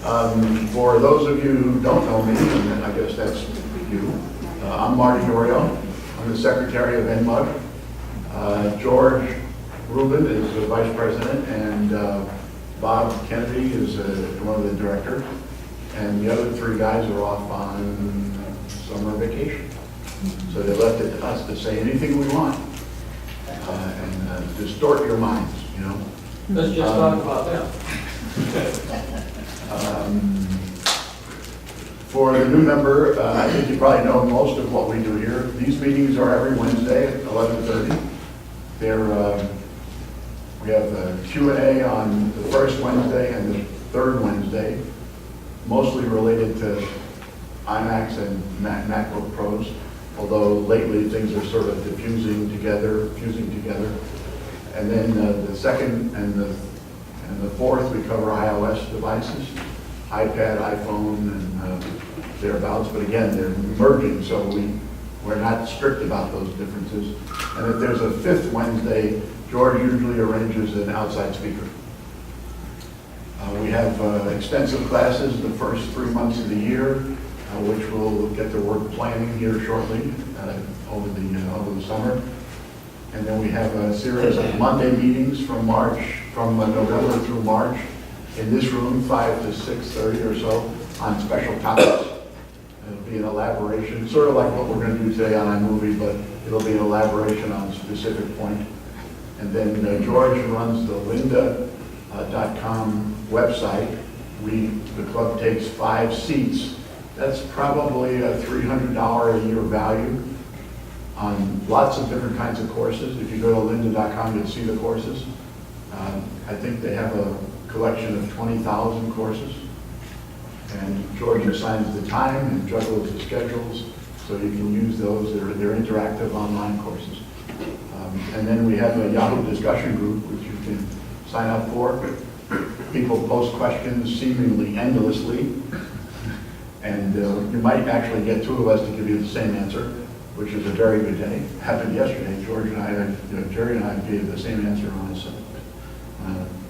For those of you who don't know me, and I guess that's you, I'm Marty Dorio. I'm the Secretary of NMUG. George Rubin is the Vice President, and Bob Kennedy is one of the directors. And the other three guys are off on summer vacation. So they left it to us to say anything we want and distort your minds, you know. Let's just talk about them. For the new member, I think you probably know most of what we do here. These meetings are every Wednesday at 11:30. We have a Q&A on the first Wednesday and the third Wednesday, mostly related to iMacs and MacBook Pros, although lately things are sort of fusing together. And then the second and the fourth, we cover iOS devices, iPad, iPhone, and thereabouts. But again, they're merging, so we're not strict about those differences. And if there's a fifth Wednesday, George usually arranges an outside speaker. We have extensive classes the first 3 months of the year, which we'll get to work planning here shortly over the summer. And then we have a series of Monday meetings from November through March in this room, 5 to 6:30 or so, on special topics. It'll be an elaboration, sort of like what we're going to do today on iMovie, but it'll be an elaboration on a specific point. And then George runs the lynda.com website. The club takes 5 seats. That's probably a $300 a year value on lots of different kinds of courses. If you go to lynda.com, you'll see the courses. I think they have a collection of 20,000 courses. And George assigns the time and juggles the schedules, so you can use those. They're interactive online courses. And then we have a Yahoo discussion group, which you can sign up for. People post questions seemingly endlessly. And you might actually get 2 of us to give you the same answer, which is a very good day. Happened yesterday. Jerry and I gave the same answer on his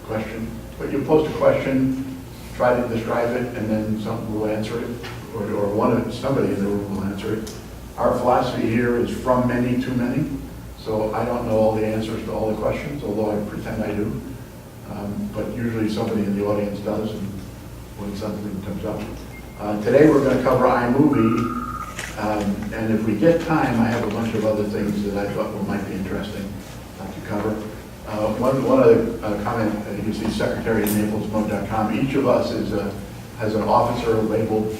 question. But you post a question, try to describe it, and then someone will answer it, or somebody in the room will answer it. Our philosophy here is from many to many. So I don't know all the answers to all the questions, although I pretend I do. But usually somebody in the audience does, and when something comes up. Today we're going to cover iMovie, and if we get time, I have a bunch of other things that I thought might be interesting to cover. One other comment, you can see secretary at NaplesMug.com. Each of us has an officer labeled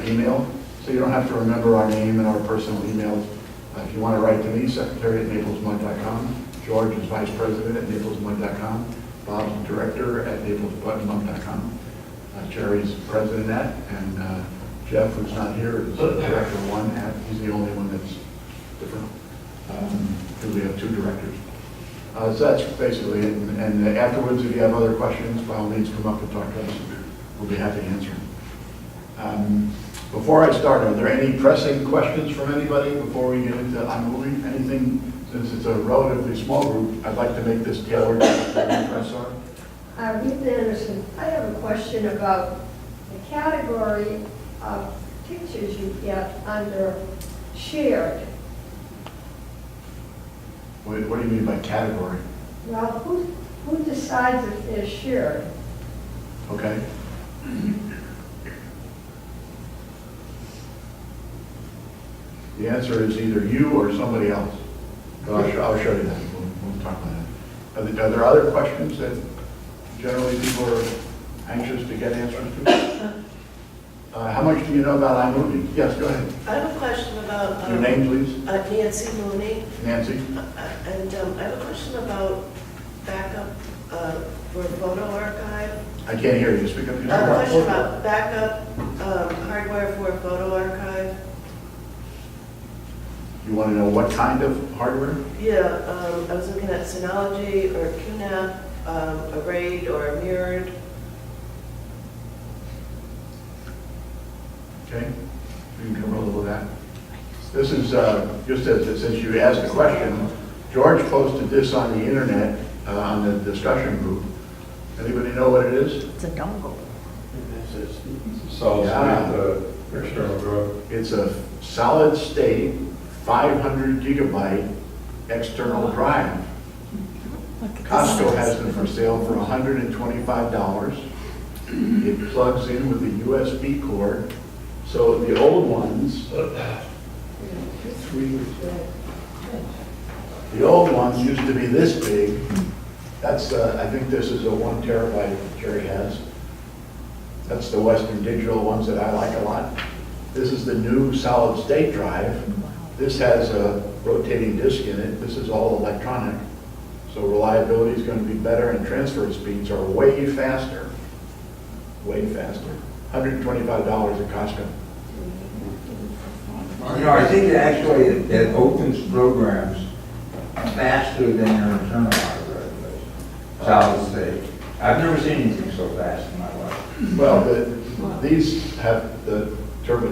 email, so you don't have to remember our name and our personal emails. If you want to write to me, secretary at NaplesMug.com. George is vice president at NaplesMug.com. Bob's director at NaplesMug.com. Jerry's president at, and Jeff, who's not here, is director 1 at. He's the only one that's different, because we have 2 directors. So that's basically it. And afterwards, if you have other questions, by all means, come up and talk to us. We'll be happy to answer them. Before I start, are there any pressing questions from anybody before we get into iMovie? Anything, since it's a relatively small group, I'd like to make this tailored to what the interests are. Ruth Anderson, I have a question about the category of pictures you get under shared. What do you mean by category? Well, who decides if they're shared? Okay. The answer is either you or somebody else. So I'll show you that. We'll talk about that. Are there other questions that generally people are anxious to get answers to? How much do you know about iMovie? Yes, go ahead. I have a question about... Your name, please? Nancy Mooney. Nancy? And I have a question about backup for photo archive. I can't hear you. Speak up. I have a question about backup hardware for photo archive. You want to know what kind of hardware? Yeah, I was looking at Synology or QNAP, a RAID or a mirrored. Okay, we can cover a little of that. This is, just as since you asked the question, George posted this on the internet, on the discussion group. Anybody know what it is? It's a dongle. Solid Yeah. state, external drive. It's a solid state, 500 gigabyte external drive. Costco has them for sale for $125. It plugs in with a USB cord. So the old ones, used to be this big. That's, I think this is a 1 terabyte that Jerry has. That's the Western Digital ones that I like a lot. This is the new solid state drive. This has a rotating disc in it. This is all electronic. So reliability is going to be better and transfer speeds are way faster. Way faster. $125 at Costco. I think that actually it opens programs faster than your internal hard drive, solid state. I've never seen anything so fast in my life. Well, these have the turbo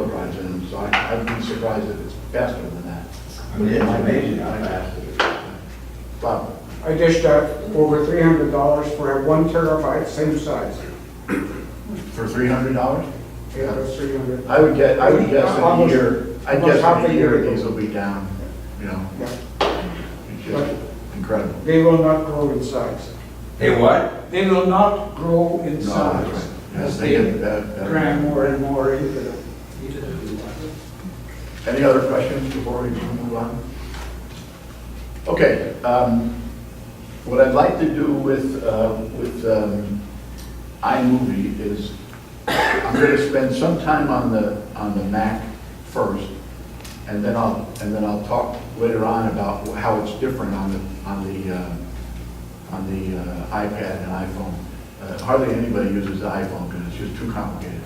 drives in them, so I'd be surprised if it's faster than that. I mean, it's amazing how fast it is. Bob? I dished out over $300 for a 1 terabyte, same size. For $300? Yeah, that's 300. I would guess in a Almost- year, I'd almost guess half in a a year, year. these will be down, you know, Yeah. it's just incredible. They will not grow in size. Hey, what? They will not grow in No, that's size. right. Yes, As they get better. cram more and more into them. Any other questions before we move on? Okay, what I'd like to do with iMovie is, I'm going to spend some time on the Mac first, and then I'll talk later on about how it's different on the iPad and iPhone. Hardly anybody uses the iPhone because it's just too complicated.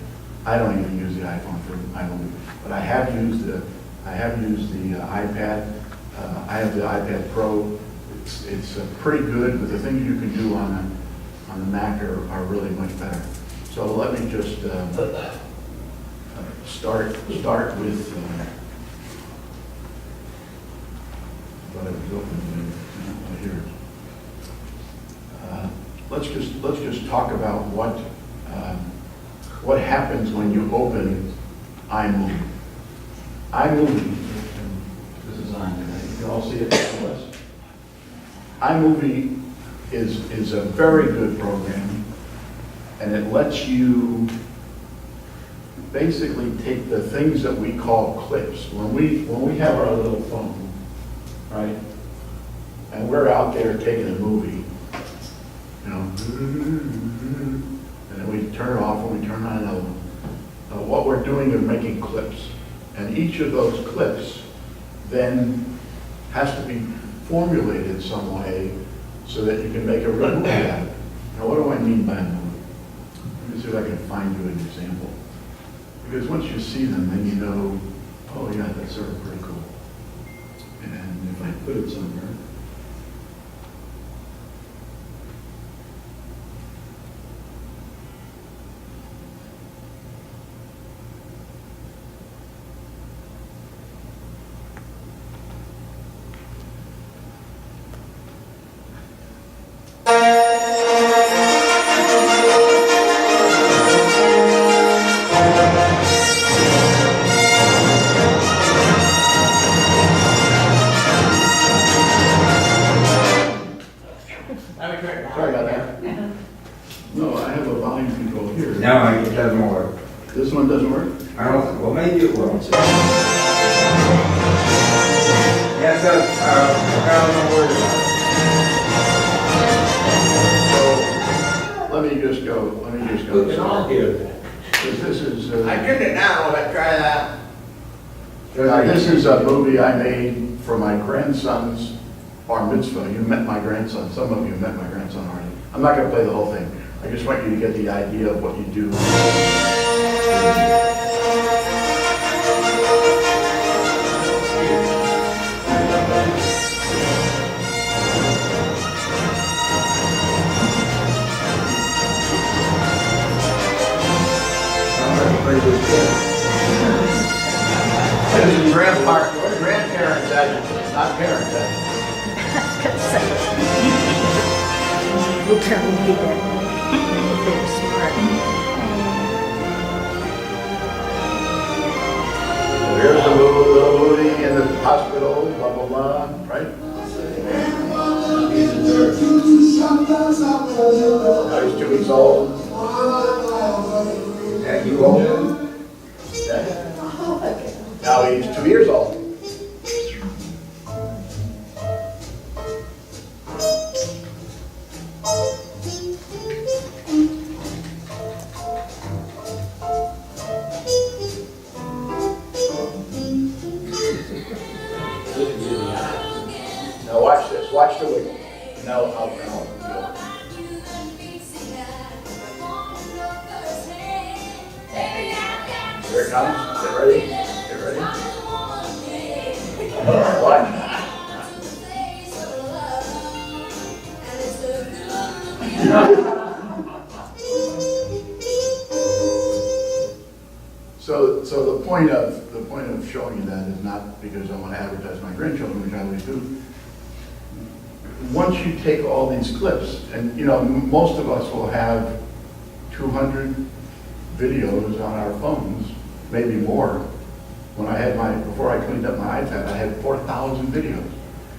I don't even use the iPhone for iMovie, but I have used the iPad. I have the iPad Pro. It's pretty good, but the things you can do on the Mac are really much better. So let me just start with what I was opening here. Let's just talk about what happens when you open iMovie. iMovie, this is on there, you can all see it before us. iMovie is a very good program, and it lets you basically take the things that we call clips. When we have our little phone, right, and we're out there taking a movie, you know, and then we turn it off and we turn on another one. What we're doing is making clips, and each of those clips then has to be formulated some way so that you can make a real movie out of it. Now, what do I mean by a movie? Let me see if I can find you an example. Because once you see them, then you know, oh yeah, that's sort of pretty cool. And if I put it somewhere, sorry about that. No, I have a volume control here. No, it doesn't work. This one doesn't work? I don't, well, maybe it will. Yes, I don't know where So, let me just go. We can all hear that. 'Cause this is, get it now, let's try that. this is a movie I made for my grandson's bar mitzvah. You met my grandson. Some of you met my grandson already. I'm not going to play the whole thing. I just want you to get the idea of what you do. This is grandparents, not parents. We'll try to be that. If they're smart. So here's the little movie in the hospital, blah, blah, blah, right? Now he's 2 weeks old. Yeah, you old? Now he's 2 years old. Now watch this, watch the wiggle. Now I'll go. Here it comes. Get ready. Get ready. Watch. So the point of showing you that is not because I want to advertise my grandchildren, which I always do. Once you take all these clips, and you know, most of us will have 200 videos on our phones, maybe more. When I had before I cleaned up my iPad, I had 4,000 videos.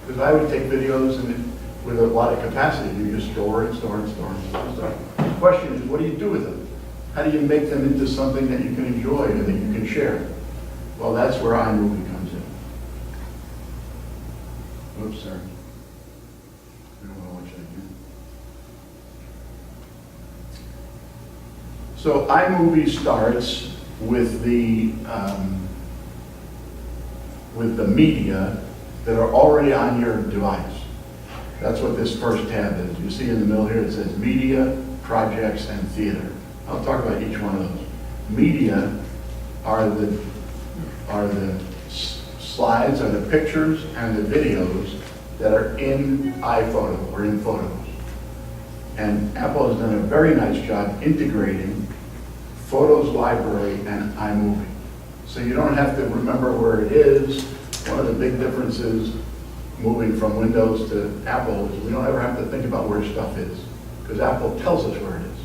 Because I would take videos and with a lot of capacity, you just store and store and store and store and store. The question is, what do you do with them? How do you make them into something that you can enjoy and that you can share? Well, that's where iMovie comes in. Oops, sorry. I don't want to watch it again. So iMovie starts with the media that are already on your device. That's what this first tab is. You see in the middle here it says Media, Projects, and Theater. I'll talk about each one of those. Media are the slides, are the pictures and the videos that are in iPhoto or in Photos. And Apple has done a very nice job integrating Photos Library and iMovie. So you don't have to remember where it is. One of the big differences moving from Windows to Apple is we don't ever have to think about where stuff is, because Apple tells us where it is.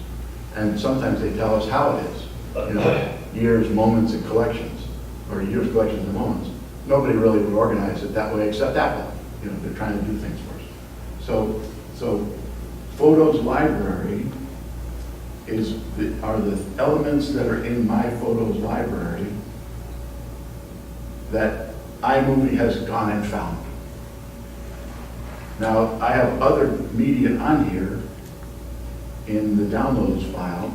And sometimes they tell us how it is. You know, years, moments, and collections, or years, collections, and moments. Nobody really would organize it that way except Apple. You know, they're trying to do things for us. So Photos Library are the elements that are in my Photos Library that iMovie has gone and found. Now, I have other media on here in the downloads file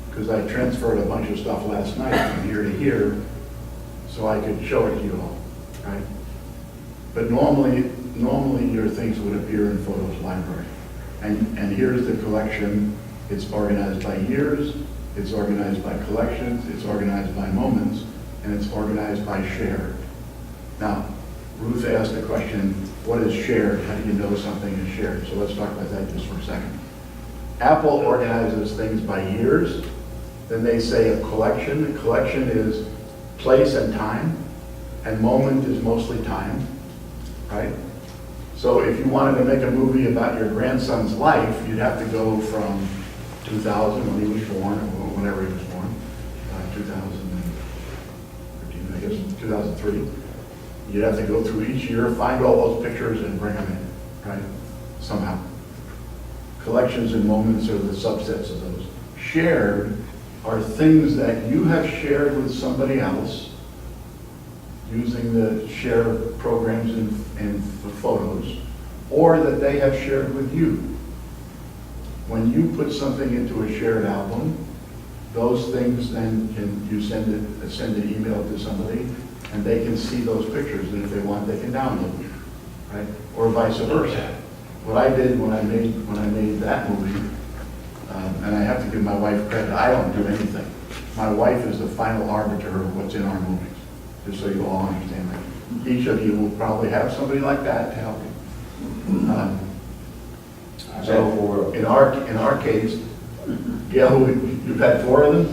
because I transferred a bunch of stuff last night from here to here so I could show it to you all, right? But normally your things would appear in Photos Library. And here's the collection. It's organized by years, it's organized by collections, it's organized by moments, and it's organized by shared. Now, Ruth asked the question, what is shared? How do you know something is shared? So let's talk about that just for a second. Apple organizes things by years. Then they say a collection. A collection is place and time, and moment is mostly time, right? So if you wanted to make a movie about your grandson's life, you'd have to go from 2000 when he was born, or whenever he was born, 2013, I guess, 2003. You'd have to go through each year, find all those pictures and bring them in, right? Somehow. Collections and moments are the subsets of those. Shared are things that you have shared with somebody else using the share programs and photos, or that they have shared with you. When you put something into a shared album, those things then you send an email to somebody, and they can see those pictures, and if they want, they can download them, right? Or vice versa. What I did when I made that movie, and I have to give my wife credit, I don't do anything. My wife is the final arbiter of what's in our movies, just so you all understand that. Each of you will probably have somebody like that to help you. So in our case, Gail, you've had 4 of them?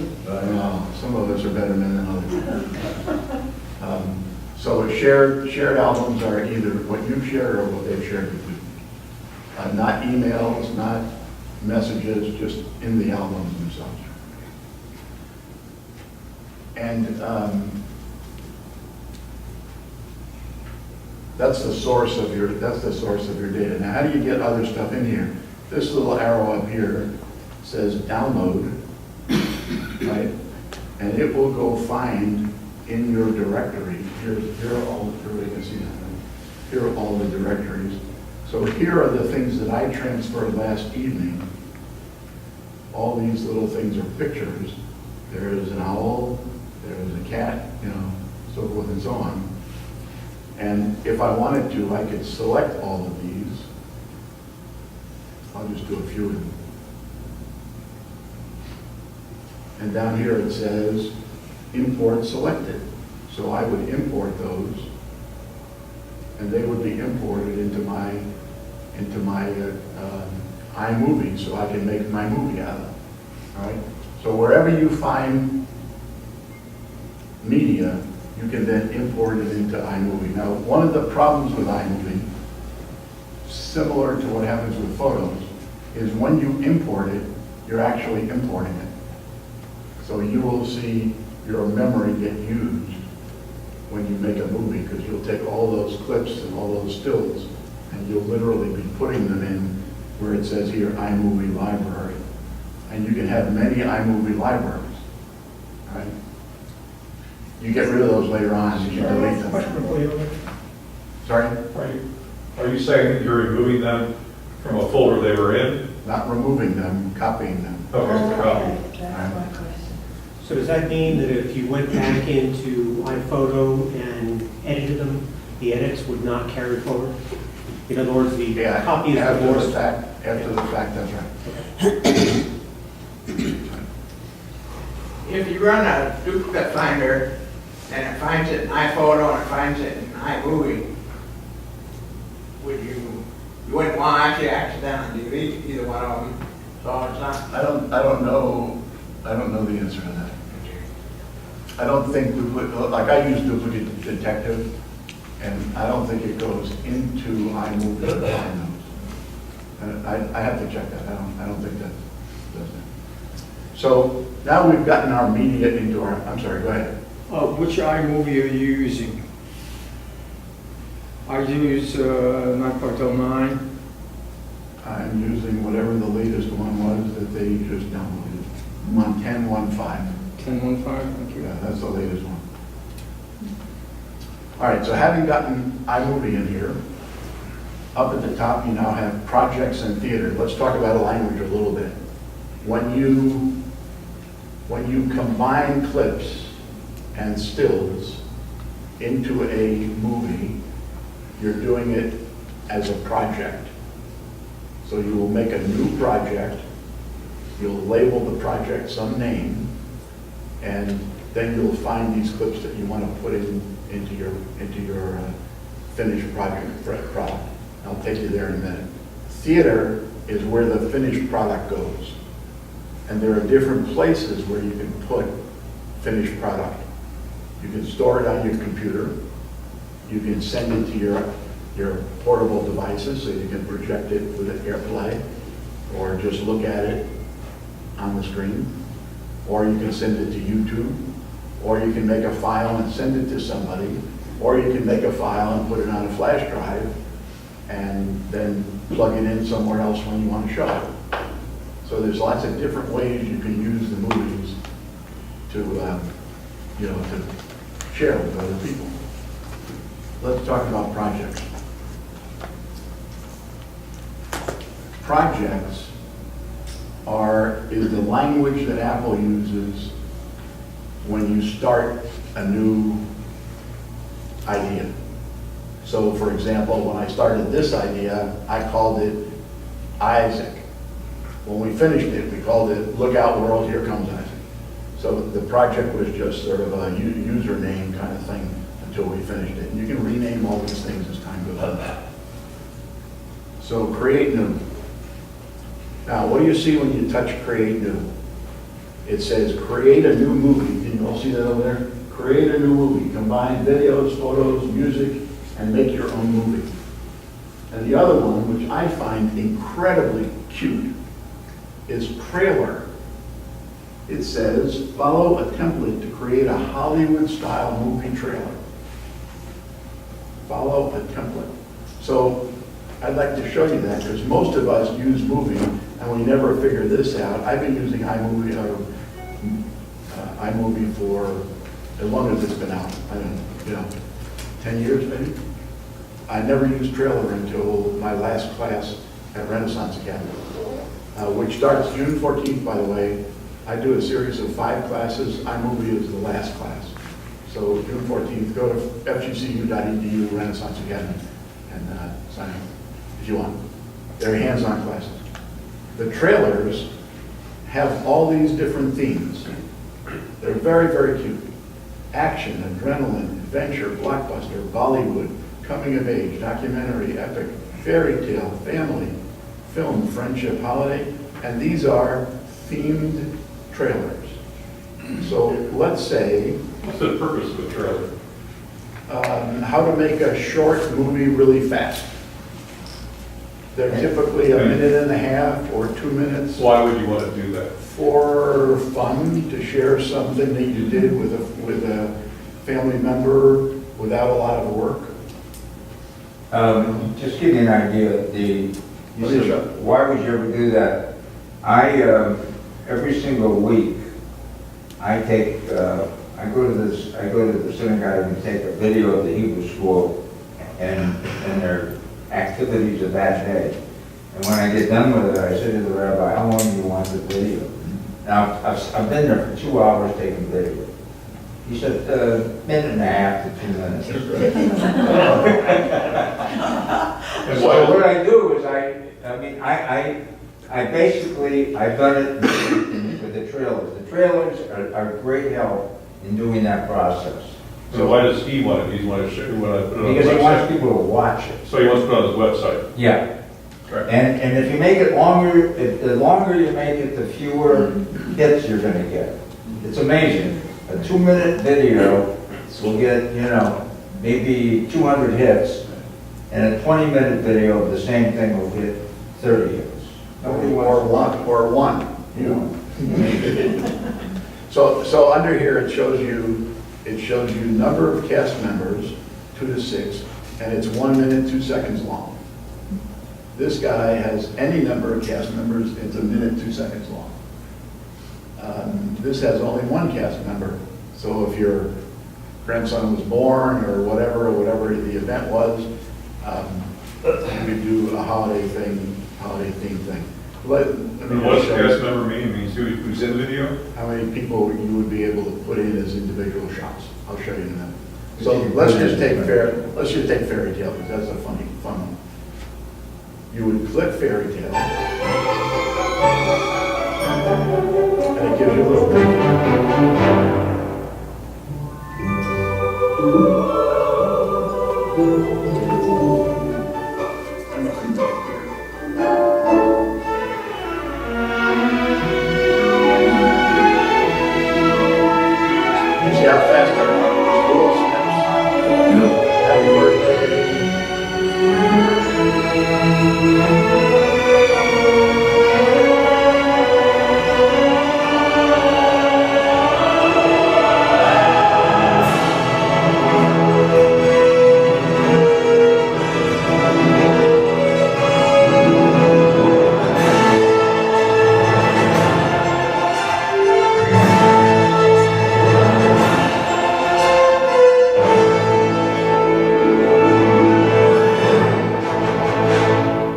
Some of us are better men than others. So shared albums are either what you've shared or what they've shared with you. Not emails, messages just in the albums themselves. And that's the source of your data. Now, how do you get other stuff in here? This little arrow up here says download, right? And it will go find in your directory. Here are all, everybody can see that, right? Here are all the directories. So here are the things that I transferred last evening. All these little things are pictures. There is an owl, there is a cat, so forth and so on. And if I wanted to, I could select all of these. I'll just do a few of them. And down here it says import selected. So I would import those, and they would be imported into my iMovie, so I can make my movie out of them. All right. So wherever you find media, you can then import it into iMovie. Now, one of the problems with iMovie, similar to what happens with photos, is when you import it, you're actually importing it. So you will see your memory get used when you make a movie, because you'll take all those clips and all those stills, and you'll literally be putting them in where it says here, iMovie library. And you can have many iMovie libraries, right? You get rid of those later on, you can delete them. Sorry? Are you saying that you're removing them from a folder they were in? Not removing them, copying them. Okay, copy. That's my question. So does that mean that if you went back into iPhoto and edited them, the edits would not carry forward? In other words, the Yeah, copy is after divorced? the fact, that's right. If you run a duplicate finder and it finds it in iPhoto and it finds it in iMovie, you wouldn't want to actually accidentally delete either one of them. So it's not. I don't know the answer to that. I don't think like I use Duplicate Detective, and I don't think it goes into iMovie to find those. I have to check that. I don't think that does that. So now we've gotten our media into our, I'm sorry, go ahead. Which iMovie are you using? I use 9.09. I'm using whatever the latest one was that they just downloaded. 10.15. 10.15, thank you. Yeah, that's the latest one. All right, so having gotten iMovie in here, up at the top you now have projects and theater. Let's talk about a language a little bit. When you combine clips and stills into a movie, you're doing it as a project. So you will make a new project, you'll label the project some name, and then you'll find these clips that you want to put into your finished product. I'll take you there in a minute. Theater is where the finished product goes. And there are different places where you can put finished product. You can store it on your computer. You can send it to your portable devices so you can project it with an AirPlay, or just look at it on the screen. Or you can send it to YouTube, or you can make a file and send it to somebody, or you can make a file and put it on a flash drive and then plug it in somewhere else when you want to show it. So there's lots of different ways you can use the movies to share with other people. Let's talk about projects. Projects is the language that Apple uses when you start a new idea. So for example, when I started this idea, I called it Isaac. When we finished it, we called it Look Out World, Here Comes Isaac. So the project was just sort of a username kind of thing until we finished it. And you can rename all these things as time goes on. So create new. Now, what do you see when you touch create new? It says create a new movie. Can you all see that over there? Create a new movie. Combine videos, photos, music, and make your own movie. And the other one, which I find incredibly cute, is trailer. It says, follow a template to create a Hollywood-style movie trailer. Follow a template. So I'd like to show you that, because most of us use movie, and we never figure this out. I've been using iMovie for as long as it's been out. I don't know, 10 years maybe? I never used trailer until my last class at Renaissance Academy, which starts June 14th, by the way. I do a series of 5 classes. iMovie is the last class. So June 14th, go to fgcu.edu, Renaissance Academy, and sign up if you want. They're hands-on classes. The trailers have all these different themes. They're very, very cute. Action, adrenaline, adventure, blockbuster, Bollywood, coming of age, documentary, epic, fairy tale, family, film, friendship, holiday, and these are themed trailers. So let's say, What's the purpose of a trailer? how to make a short movie really fast. They're typically a minute and a half or 2 minutes. Why would you want to do that? For fun, to share something that you did with a family member without a lot of work. Just give you an idea, you said, why would you ever do that? Every single week, I go to the synagogue and take a video of the Hebrew school and their activities of that day. And when I get done with it, I say to the rabbi, how long do you want the video? Now, I've been there for 2 hours taking video. He said, minute and a half to 2 minutes. And So why, what I do is I basically, I've done it with the trailers. The trailers are great help in doing that process. so why does he want it? He wants to put it on Because his he wants website? people to watch it. So he wants to put it on his website? Yeah. Right. And if you make it longer, the longer you make it, the fewer hits you're gonna get. It's amazing. A 2-minute video will get, maybe 200 hits, and a 20-minute video of the same thing will get 30 hits. Nobody wants Or one. So under here, it shows you number of cast members, 2 to 6, and it's 1 minute, 2 seconds long. This guy has any number of cast members, it's 1 minute, 2 seconds long. This has only 1 cast member, so if your grandson was born or whatever the event was, you do a holiday theme thing. Let me And what's just show you cast member mean? It means who's in the video? how many people you would be able to put in as individual shots. I'll show you in a minute. So let's just take fairy tale, because that's a fun one. You would click fairy tale, and it gives you a little preview. You see how fast they're little snips? Happy birthday.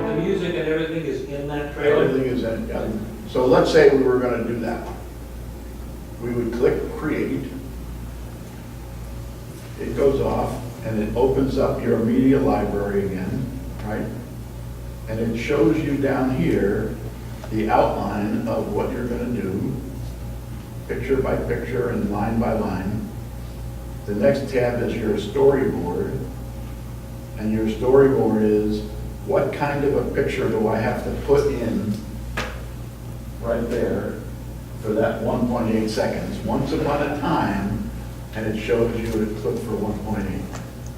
The music and everything is in that trailer? Everything is in, yeah. So let's say we were gonna do that one. We would click create. It goes off and it opens up your media library again, right? And it shows you down here the outline of what you're gonna do, picture by picture and line by line. The next tab is your storyboard. And your storyboard is, what kind of a picture do I have to put in right there for that 1.8 seconds? Once upon a time, and it shows you it clip for 1.8.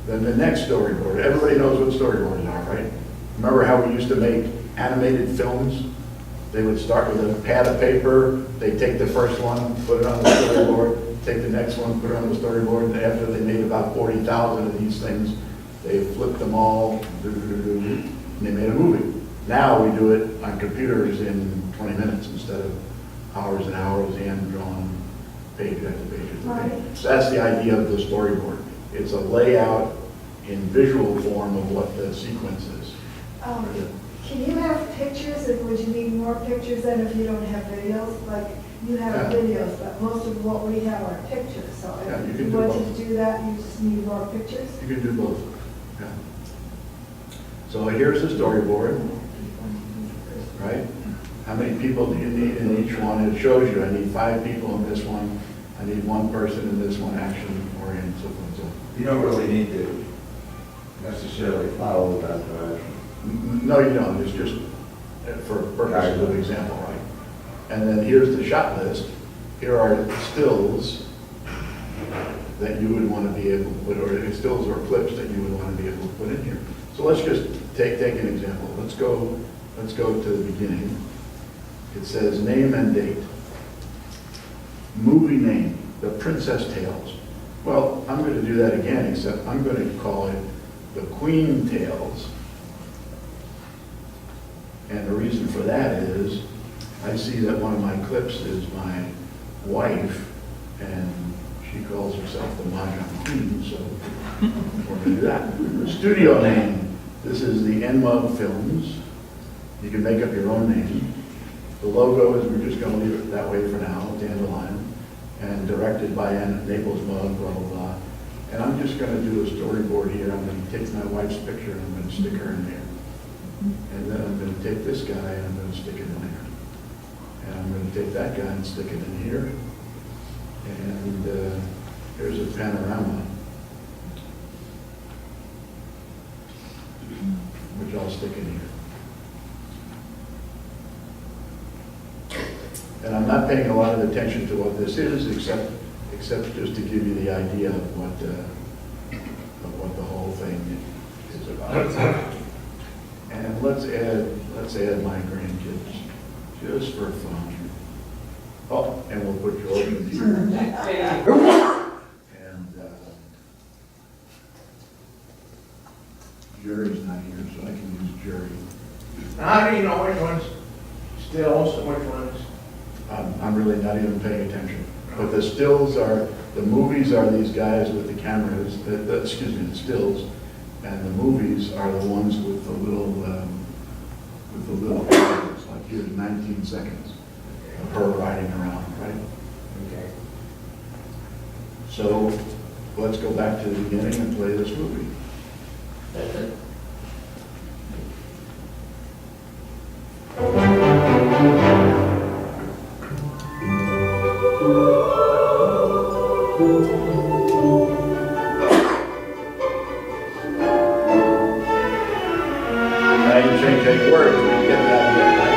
Then the next storyboard, everybody knows what storyboards are, right? Remember how we used to make animated films? They would start with a pad of paper, they take the first one, put it on the storyboard, take the next one, put it on the storyboard, and after they made about 40,000 of these things, they flipped them all, and they made a movie. Now we do it on computers in 20 minutes instead of hours and hours, hand-drawn, page after page after Right. page. So that's the idea of the storyboard. It's a layout in visual form of what the sequence is. Can you have pictures, and would you need more pictures than if you don't have videos? Like, you have Yeah. videos, but most of what we have are pictures, so Yeah, you if can you do wanted both. to do that, you just need more pictures? You can do both, yeah. So here's the storyboard, right? How many people do you need in each one? It shows you, I need 5 people in this one, I need 1 person in this one, action oriented, so forth and so forth. You don't really need to necessarily follow that direction. No, you don't, it's just for purposes of example, right? And then here's the shot list. Here are stills that you would want to be able to put, or stills or clips that you would want to be able to put in here. So let's just take an example. Let's go to the beginning. It says name and date. Movie name, The Princess Tales. Well, I'm going to do that again, except I'm going to call it The Queen Tales. And the reason for that is, I see that one of my clips is my wife, and she calls herself the Mahjong Queen, so we're going to do that. The studio name, this is the NMUG Films. You can make up your own name. The logo is, we're just going to leave it that way for now, Dandelion, and directed by Naples Mug, blah, blah, blah. And I'm just going to do a storyboard here. I'm going to take my wife's picture and I'm going to stick her in there. And then I'm going to take this guy and I'm going to stick it in there. And I'm going to take that guy and stick it in here. And here's a panorama, which I'll stick in here. And I'm not paying a lot of attention to what this is, except just to give you the idea of what the whole thing is about. And let's add my grandkids, just for fun. Oh, and we'll put George in here. And Jerry's not here, so I can use Jerry. How do you know which ones stills and which ones? I'm really not even paying attention. But the stills are, the movies are these guys with the cameras, the stills, and the movies are the ones with the little cameras. Like here's 19 seconds of her riding around, right? Okay. So let's go back to the beginning and play this movie. I didn't change any words, but you get the idea, right?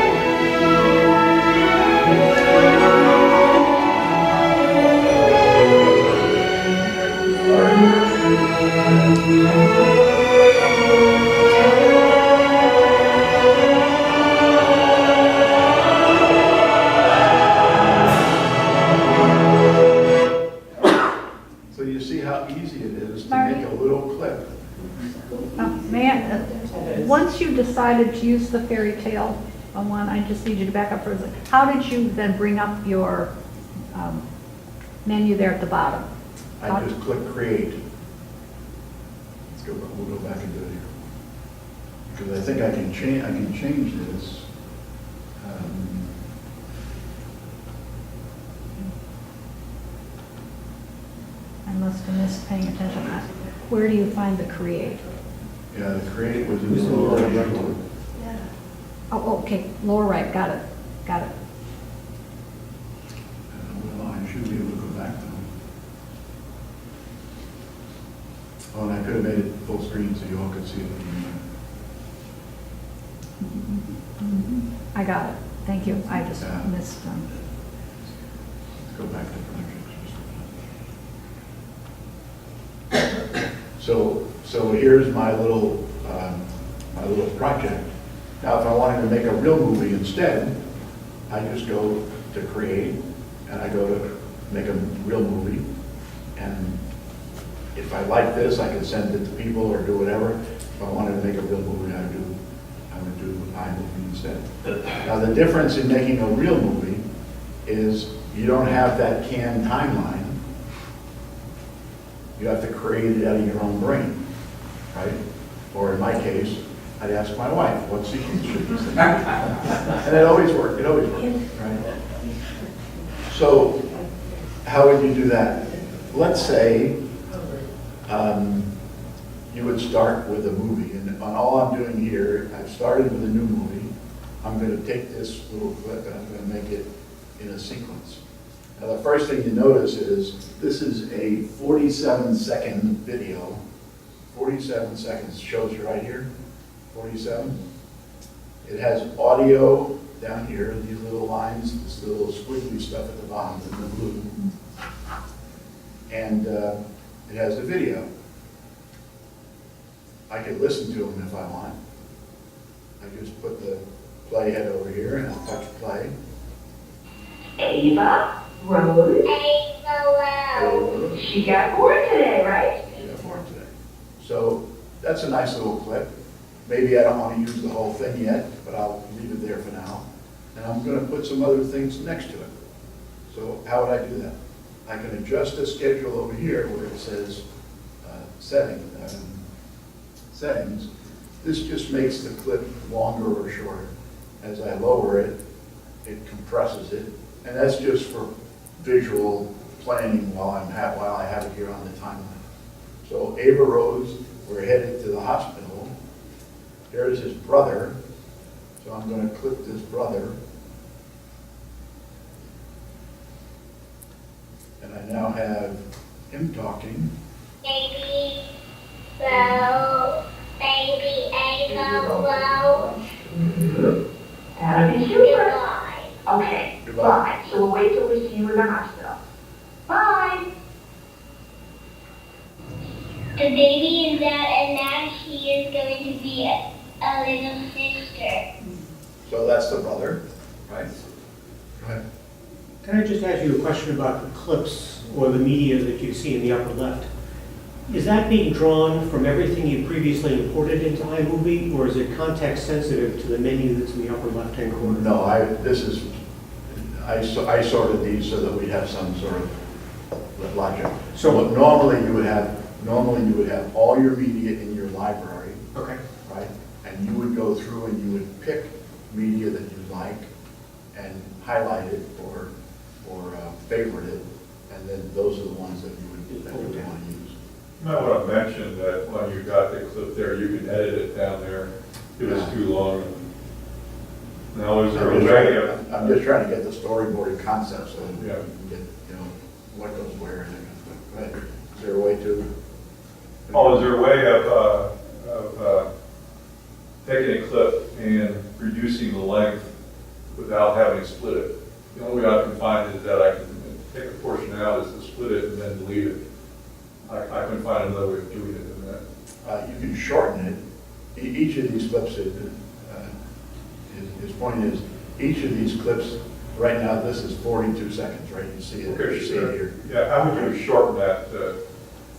So you see how easy it is to Marty? make a little clip. Once you decided to use the fairy tale one, I just need you to back up for a second. How did you then bring up your menu there at the bottom? I just click create. We'll go back and do it here. Because I think I can change this. I must have missed paying attention. Where do you find the create? Yeah, the create was in the lower right. Yeah. Oh, okay, lower right, got it, got it. Well, I should be able to go back now. Oh, and I could have made it full screen so you all could see it. I got it, thank you, I just Yeah. missed them. Let's go back to projects. So here's my little project. Now, if I wanted to make a real movie instead, I just go to create, and I go to make a real movie. And if I like this, I can send it to people or do whatever. If I wanted to make a real movie, I would do iMovie instead. Now, the difference in making a real movie is you don't have that canned timeline. You have to create it out of your own brain, right? Or in my case, I'd ask my wife, what sequence should this thing be? And it always worked, right? So, how would you do that? Let's say you would start with a movie, and on all I'm doing here, I've started with a new movie. I'm going to take this little clip and I'm going to make it in a sequence. Now, the first thing you notice is this is a 47-second video. 47 seconds shows you right here. 47. It has audio down here, these little lines, this little squiggly stuff at the bottom in the blue. And it has the video. I could listen to them if I want. I just put the play head over here and I'll touch play. Ava Rose. Ava. She got born today, right? She got born today. So that's a nice little clip. Maybe I don't want to use the whole thing yet, but I'll leave it there for now. And I'm going to put some other things next to it. So how would I do that? I can adjust the schedule over here where it says settings. This just makes the clip longer or shorter. As I lower it, it compresses it. And that's just for visual planning while I have it here on the timeline. So Ava Rose, we're headed to the hospital. There's his brother. So I'm going to clip this brother. And I now have him talking. Baby, so, baby, Ava Rose. That'll be super. Goodbye. Okay, Goodbye. bye. So we'll wait till we see you in the hospital. Bye. The baby is out, and now she is going to be a little sister. So that's the brother, right? Go ahead. Can I just ask you a question about the clips or the media that you see in the upper left? Is that being drawn from everything you previously imported into iMovie, or is it context sensitive to the menu that's in the upper left-hand corner? No, I sorted these so that we'd have some sort of logic. So normally you would have all your media in your library, Okay. right? And you would go through and you would pick media that you like and highlight it or favorite it, and then those are the ones that you would want to use. You might want to mention that when you got the clip there, you can edit it down there if it's too long. Now, is there a way of... I'm just trying to get the storyboard concept so that we Yeah. can get, what goes where and that kind of stuff. Go ahead. Is there a way to? Oh, is there a way of taking a clip and reducing the length without having to split it? The only way I can find is that I can take a portion out, is to split it and then delete it. I couldn't find another way of doing it than that. You can shorten it. Each of these clips, his point is, each of these clips, right now, this is 42 seconds, right? You see it, Okay, you see it here. Yeah, how would you shorten that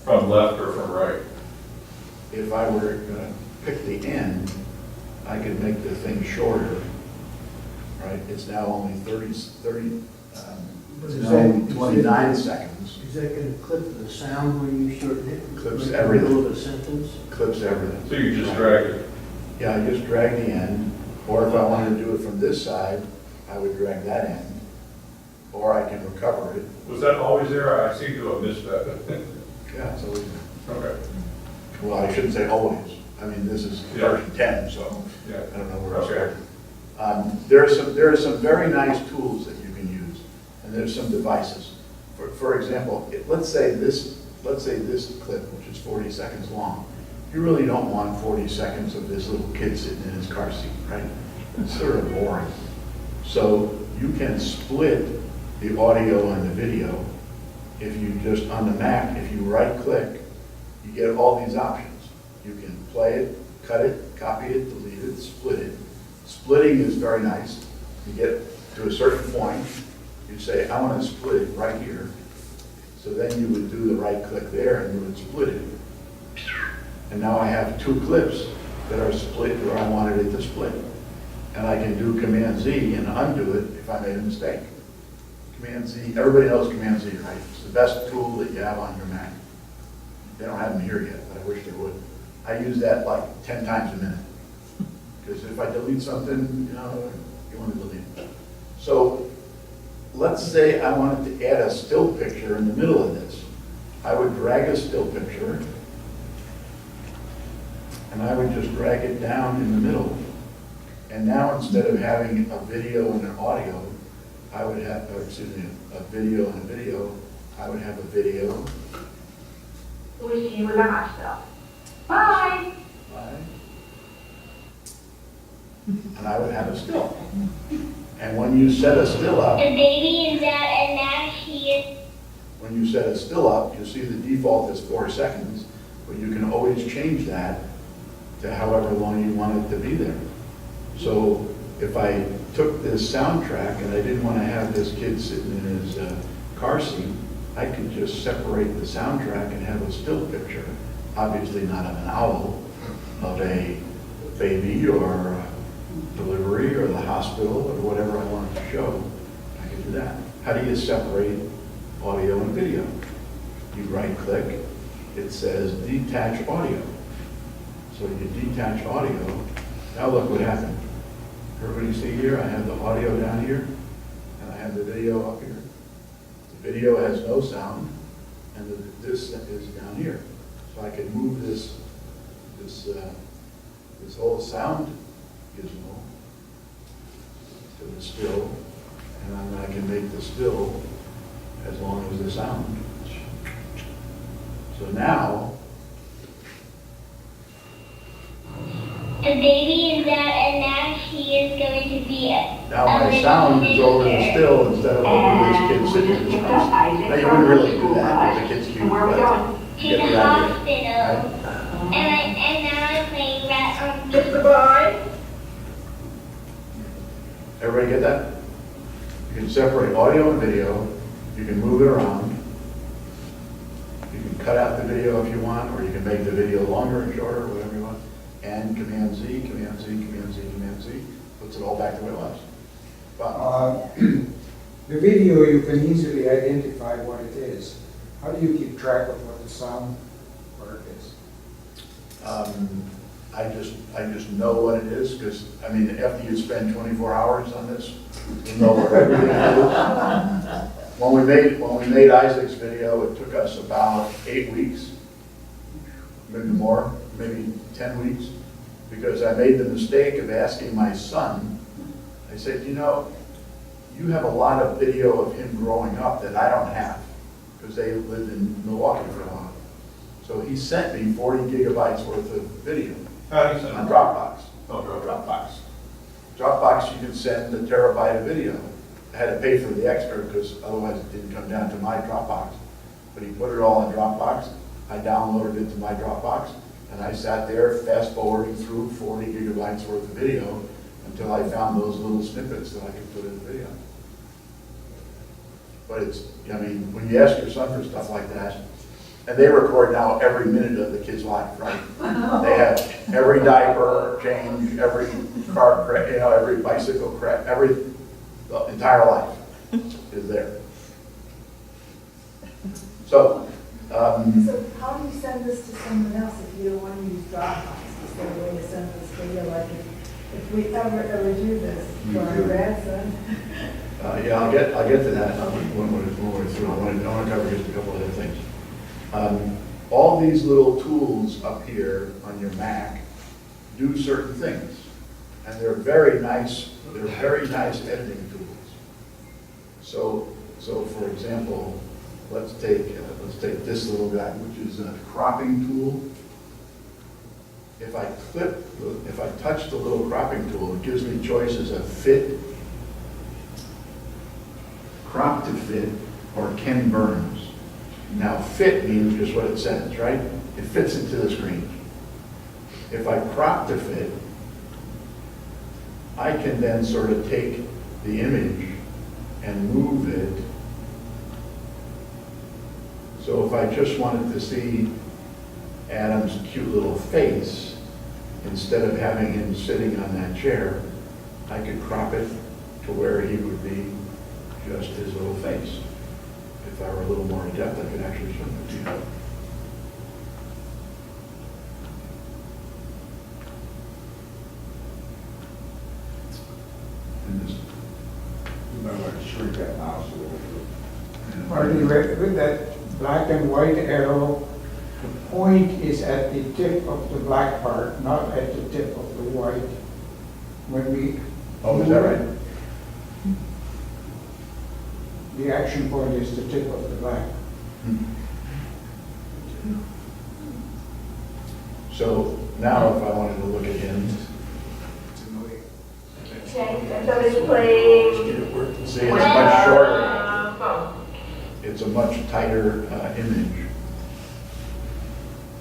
from left or from right? If I were going to pick the end, I could make the thing shorter, right? It's now only 29 seconds. Is that going to clip the sound when you shorten it? Clips Like everything. the middle of a sentence? Clips everything. So you just drag it. Yeah, I just drag the end, or if I wanted to do it from this side, I would drag that end, or I can recover it. Was that always there? I seem to have missed that. Yeah, it's always, Okay, well, I shouldn't say always. I mean, this is Yeah. version 10, so yeah. I don't know where it Okay. started. There are some very nice tools that you can use, and there's some devices. For example, let's say this clip, which is 40 seconds long. You really don't want 40 seconds of this little kid sitting in his car seat, right? It's sort of boring. So you can split the audio and the video. If you just, on the Mac, if you right-click, you get all these options. You can play it, cut it, copy it, delete it, split it. Splitting is very nice. You get to a certain point, you say, I want to split it right here. So then you would do the right click there and you would split it. And now I have two clips that are split where I wanted it to split. And I can do Command Z and undo it if I made a mistake. Command Z, everybody knows Command Z, right? It's the best tool that you have on your Mac. They don't have them here yet, but I wish they would. I use that like 10 times a minute. Because if I delete something, you know, you want to delete it. So let's say I wanted to add a still picture in the middle of this. I would drag a still picture and I would just drag it down in the middle. And now instead of having a video and an audio, I would have, or excuse me, a video and a video, I would have a video. Bye. And I would have a still. And when you set a still up, The baby is that, and now she is. when you set a still up, you see the default is 4 seconds, but you can always change that to however long you want it to be there. So if I took this soundtrack and I didn't want to have this kid sitting in his car seat, I could just separate the soundtrack and have a still picture, obviously not of an owl, of a baby or delivery or the hospital or whatever I wanted to show. I could do that. How do you separate audio and video? You right click, it says detach audio. So you detach audio. Now look what happened. Everybody see here, I have the audio down here and I have the video up here. The video has no sound and this is down here. So I can move this whole sound gizmo to the still, and then I can make the still as long as the sound. So now, The baby is that, and now she is going to be a. now my sound is over the still instead of over this kid sitting in his house. Now you wouldn't really do that, the kid's cute, but To you get the the idea. hospital. Right? And now I'm playing rat on. Mr. Boy? Everybody get that? You can separate audio and video, you can move it around, you can cut out the video if you want, or you can make the video longer and shorter, whatever you want, and Command Z, Command Z, Command Z, Command Z, puts it all back the way it was. But The video, you can easily identify what it is. How do you keep track of what the sound part is? I just know what it is, because, I mean, after you spend 24 hours on this, you know where everything is. When we made Isaac's video, it took us about 8 weeks, maybe more, maybe 10 weeks, because I made the mistake of asking my son, I said, you know, you have a lot of video of him growing up that I don't have, because they lived in Milwaukee for a while. So he sent me 40 gigabytes worth of video How do you send on it? Dropbox. Oh, Dropbox. Dropbox, you can send a terabyte of video. I had to pay for the extra because otherwise it didn't come down to my Dropbox. But he put it all in Dropbox. I downloaded it to my Dropbox, and I sat there fast forwarding through 40 gigabytes worth of video until I found those little snippets that I could put in the video. But it's, I mean, when you ask your son for stuff like that, and they record now every minute of the kid's life, right? They have every diaper change, every car crash, you know, every bicycle crash, the entire life is there. So, So how do you send this to someone else if you don't want to use Dropbox? Is there a way to send this video, like if we ever do this for our grandson? yeah, I'll get to that when we're through. I want to cover just a couple of other things. All these little tools up here on your Mac do certain things, and they're very nice. They're very nice editing tools. So for example, let's take this little guy, which is a cropping tool. If I touch the little cropping tool, it gives me choices of fit, crop to fit, or Ken Burns. Now, fit means just what it says, right? It fits into the screen. If I crop to fit, I can then sort of take the image and move it. So if I just wanted to see Adam's cute little face, instead of having him sitting on that chair, I could crop it to where he would be just his little face. If I were a little more adept, I could actually show it to you. And this, You might want to shrink that mouse a little bit. Marty, with that black and white arrow, the point is at the tip of the black part, not at the tip of the white. When we. oh, is that right? The action point is the tip of the black. So now if I wanted to look at him, Okay, so it's playing. see, it's much shorter. It's a much tighter image.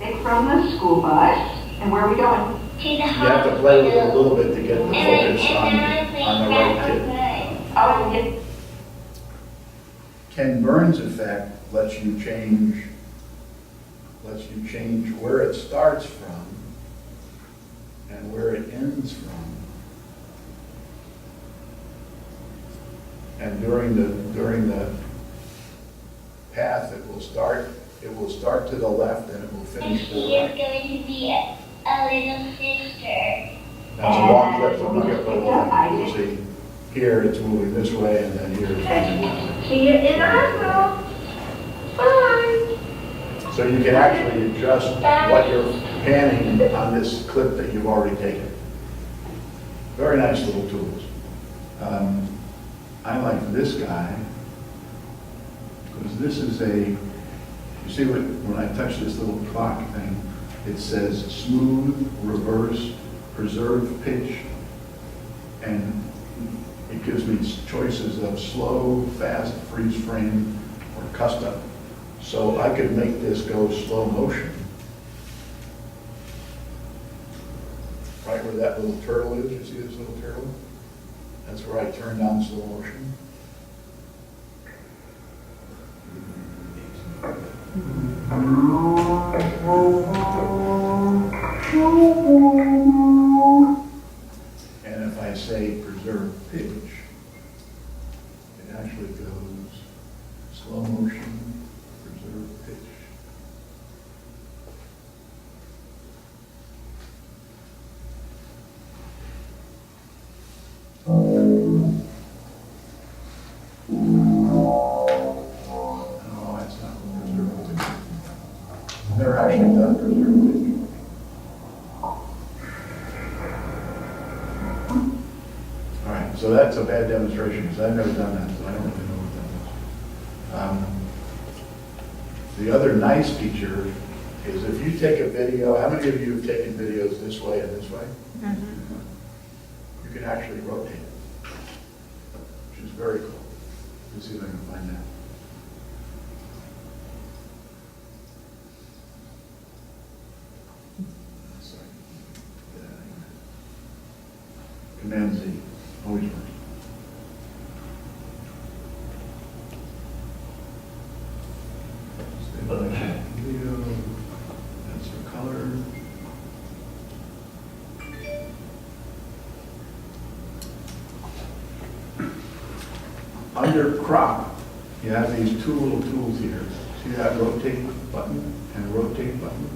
Pick from the school bus, and where are we going? To the You have to play with it a little bit to get the focus on the right kid. Oh, and Ken Burns' effect lets you change where it starts from and where it ends from. And during the path, it will start to the left and it will And finish to the she is right. going to be a little sister. That's a long clip, so look at the you see here it's moving this way and then here it's moving this way. see you in the hospital. Bye. So you can actually adjust what you're panning on this clip that you've already taken. Very nice little tools. I like this guy because this is you see when I touch this little clock thing, it says smooth, reverse, preserve pitch, and it gives me choices of slow, fast, freeze frame, or custom. So I could make this go slow motion. Right where that little turtle is, you see this little turtle? That's where I turn down slow motion. And if I say preserve pitch, it actually goes slow motion, preserve pitch. No, that's not preserve pitch. Never actually done preserve pitch. All right, so that's a bad demonstration because I've never done that, so I don't really know what that is. The other nice feature is if you take a video, how many of you have taken videos this way and this way? You can actually rotate it, which is very cool. Let's see if I can find that. Sorry. Get out of here. Command Z, always works. Stabilization video, that's for color. Under crop, you have these two little tools here. See that rotate button and rotate button?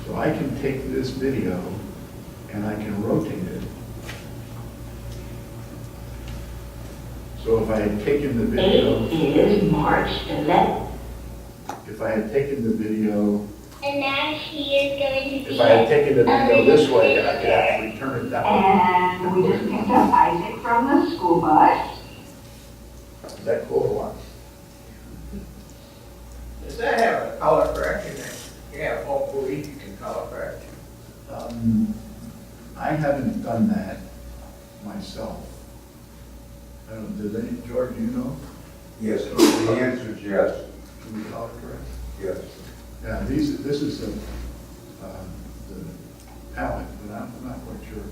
So I can take this video and I can rotate it. So if I had taken the video, It is March 11th. if I had taken the video, And now she is going to be if I had taken the video a this little way, I could sister. actually turn it that And we just picked up Isaac from the school bus. way. Is that cool or what? Does that have a color correction? Yeah, hopefully you can color correct. I haven't done that myself. I don't, did any, George, do you know? Yes, the answer is yes, Can we color correct? yes. Yeah, this is the palette, but I'm not quite sure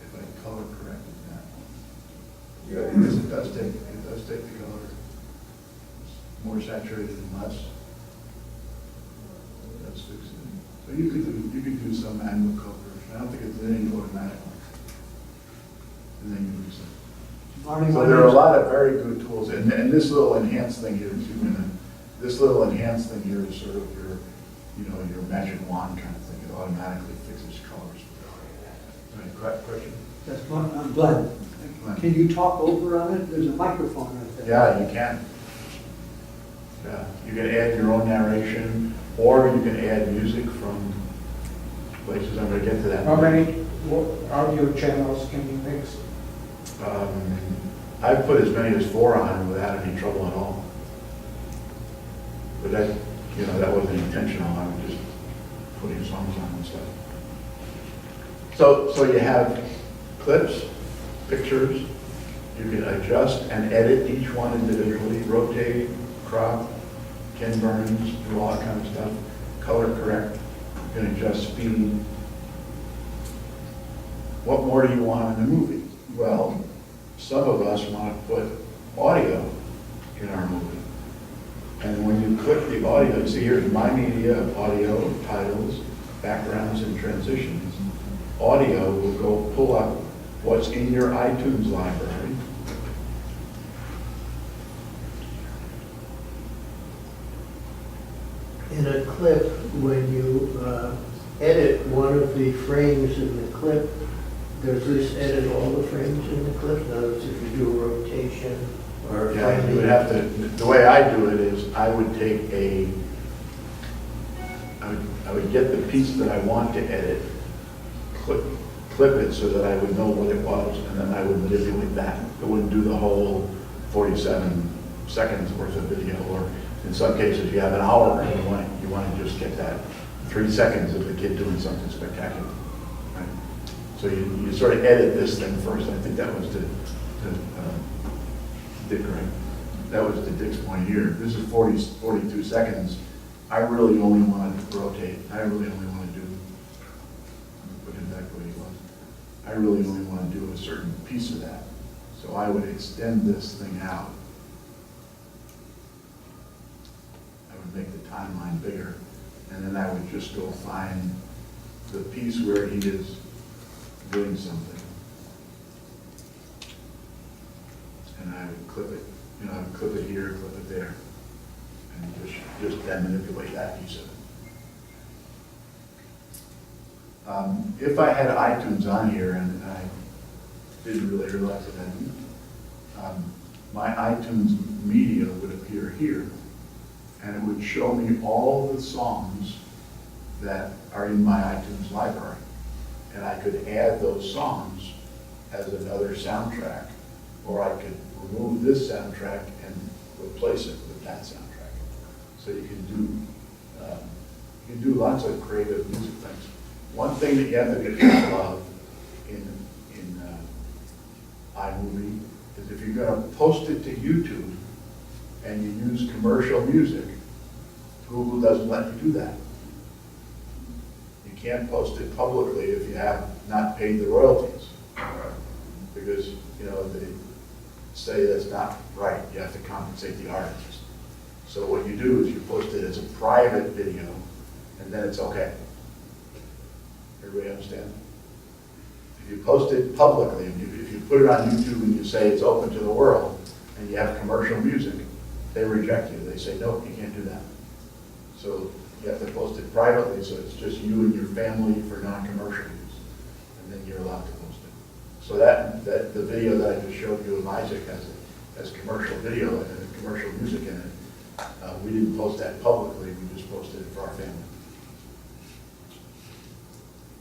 if I color corrected that. Yes, it does take the color. It's more saturated than less. That's fixed. So you could do some manual color. I don't think it's anything automatic. And then you do some. Marty, So there are a lot of very good tools, and this little enhanced thing here, this little enhanced thing here is sort of your, your magic wand kind of thing. It automatically fixes colors. Right, question? That's one, I'm glad. Can you talk over on it? There's a microphone right there. Yeah, you can. Yeah, you can add your own narration, or you can add music from places. I'm going to get to that. How many audio channels can you mix? I've put as many as 4 on without any trouble at all. But that, that wasn't intentional. I was just putting songs on and stuff. So you have clips, pictures. You can adjust and edit each one individually, rotate, crop, Ken Burns, do all that kind of stuff. Color correct. You can adjust speed. What more do you want in the movie? Well, some of us want to put audio in our movie. And when you click the audio, you see here's My Media, audio, titles, backgrounds, and transitions. Audio will go pull up what's in your iTunes library. In a clip, when you edit one of the frames in the clip, does this edit all the frames in the clip? In other words, if you do a rotation or Yeah, you would have to, the way I do it is I would take I would get the piece that I want to edit, clip it so that I would know what it was, and then I would manipulate that. It wouldn't do the whole 47 seconds worth of video, or in some cases you have an hour and you want to just get that 3 seconds of the kid doing something spectacular. Right? So you sort of edit this thing first. I think that was to Dick, right? That was to Dick's point here. This is 42 seconds. I really only want to rotate. I really only want to do, put him back where he was. I really only want to do a certain piece of that. So I would extend this thing out. I would make the timeline bigger, and then I would just go find the piece where he is doing something. And I would clip it, I would clip it here, clip it there, and just then manipulate that piece of it. If I had iTunes on here, and I didn't really realize it, my iTunes media would appear here, and it would show me all the songs that are in my iTunes library. And I could add those songs as another soundtrack, or I could remove this soundtrack and replace it with that soundtrack. So you can do lots of creative music things. One thing that you have to be careful of in iMovie is if you're going to post it to YouTube and you use commercial music, Google doesn't let you do that. You can't post it publicly if you have not paid the royalties, because they say that's not right. You have to compensate the artist. So what you do is you post it as a private video, and then it's okay. Everybody understand? If you post it publicly, if you put it on YouTube and you say it's open to the world, and you have commercial music, they reject you. They say, nope, you can't do that. So you have to post it privately, so it's just you and your family for non-commercial use, and then you're allowed to post it. So that the video that I just showed you of Isaac has commercial video and commercial music in it. We didn't post that publicly, we just posted it for our family.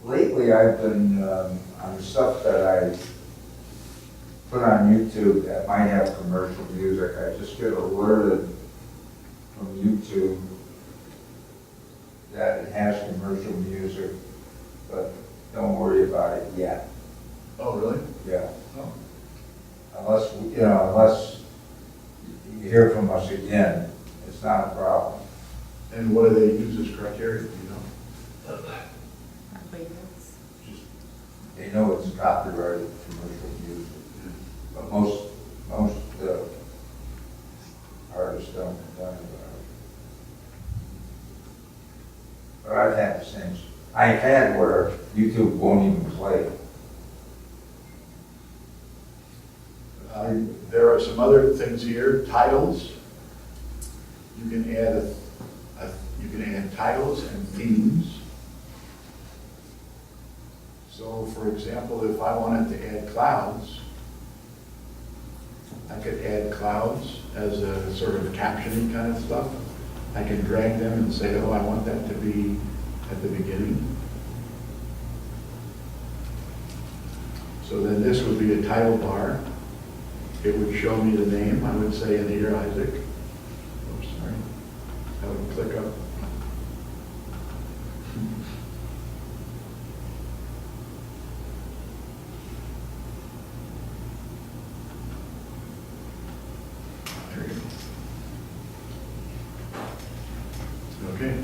Lately, I've been on stuff that I put on YouTube that might have commercial music. I just get alerted from YouTube that it has commercial music, but don't worry about it yet. Oh, really? Yeah. Oh. Unless you hear from us again, it's not a problem. And what do they use as criteria, do you know? They know it's copyrighted commercial music, but most most artists don't complain about it. But I've had the same, I've had where YouTube won't even play. There are some other things here, titles. You can add you can add titles and themes. So for example, if I wanted to add clouds, I could add clouds as a sort of captioning kind of stuff. I can drag them and say, oh, I want that to be at the beginning. So then this would be a title bar. It would show me the name. I would say in here, Isaac. Oops, sorry. I would click up. There you go. Okay.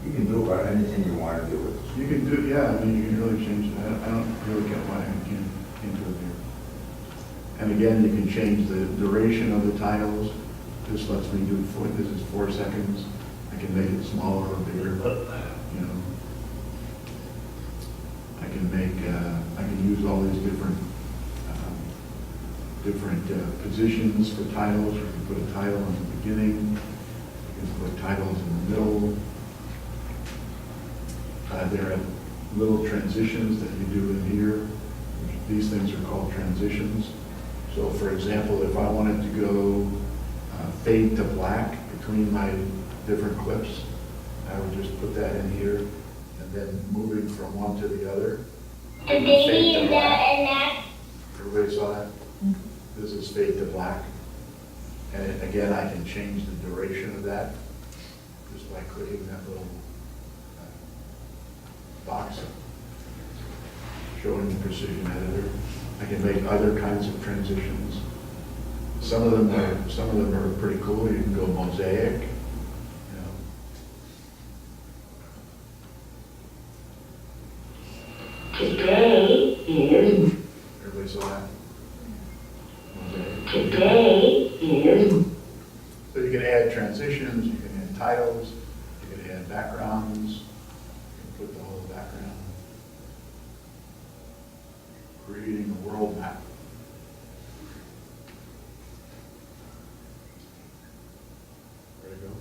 You can do about anything you want to do with it. You can do, yeah, I mean, you can really change it. I don't really get why I can't do it here. And again, you can change the duration of the titles. This lets me do this is 4 seconds. I can make it smaller or bigger, you know. I can use all these different positions for titles. You can put a title in the beginning. You can put titles in the middle. There are little transitions that you do in here. These things are called transitions. So for example, if I wanted to go fade to black between my different clips, I would just put that in here and then moving from one to the other. The baby is that Everybody saw that? This is fade to black. And again, I can change the duration of that just by clicking that little box showing the precision editor. I can make other kinds of transitions. Some of them are pretty cool. You can go mosaic. You know. Today is. Everybody saw that? Mosaic. Today is. So you can add transitions. You can add titles. You can add backgrounds. Put the whole background, creating a world map. Ready to go?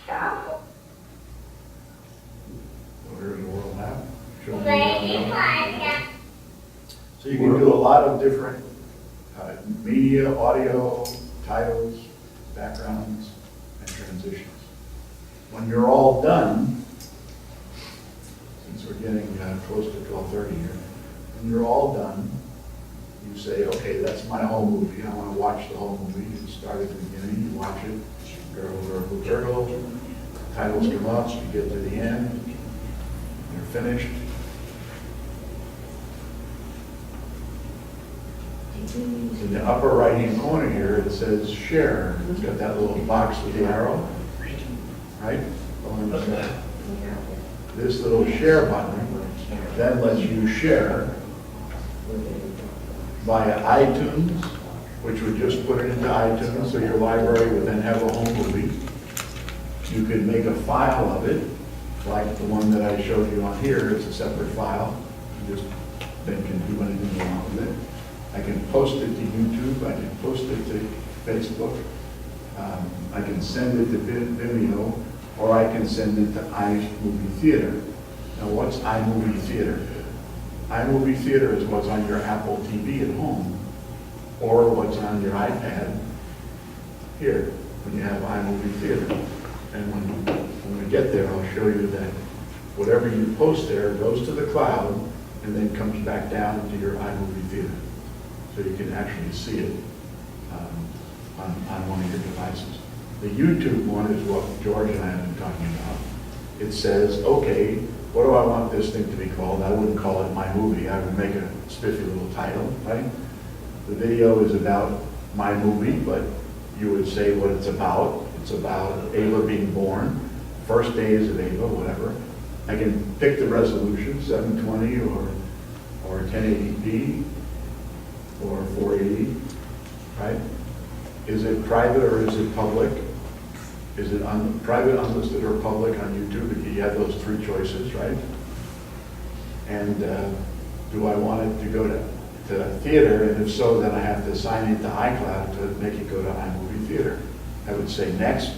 Stop. So here's the world map. Showing Ready, so you can do a lot of different media, audio, titles, backgrounds, and transitions. When you're all done, since we're getting close to 12:30 here, when you're all done, you say, okay, that's my whole movie. I want to watch the whole movie. You start at the beginning, you watch it, gurgle, gurgle, titles come up, you get to the end, you're finished. In the upper right-hand corner here, it says share. It's got that little box with the arrow, right? This little share button then lets you share via iTunes, which would just put it into iTunes, so your library would then have a home movie. You could make a file of it, like the one that I showed you on here. It's a separate file. You just then can do anything you want with it. I can post it to YouTube. I can post it to Facebook. I can send it to Vimeo, or I can send it to iMovie Theater. Now, what's iMovie Theater? iMovie Theater is what's on your Apple TV at home, or what's on your iPad here when you have iMovie Theater. And when we get there, I'll show you that whatever you post there goes to the cloud and then comes back down into your iMovie Theater. so you can actually see it on one of your devices. The YouTube one is what George and I have been talking about. It says, okay, what do I want this thing to be called? I wouldn't call it My Movie. I would make a spiffy little title, right? The video is about my movie, but you would say what it's about. It's about Ava being born, first days of Ava, whatever. I can pick the resolution, 720 or 1080p or 480, right? Is it private or is it public? Is it private, unlisted, or public on YouTube? You have those three choices, right? And do I want it to go to theater? And if so, then I have to sign into iCloud to make it go to iMovie Theater. I would say next,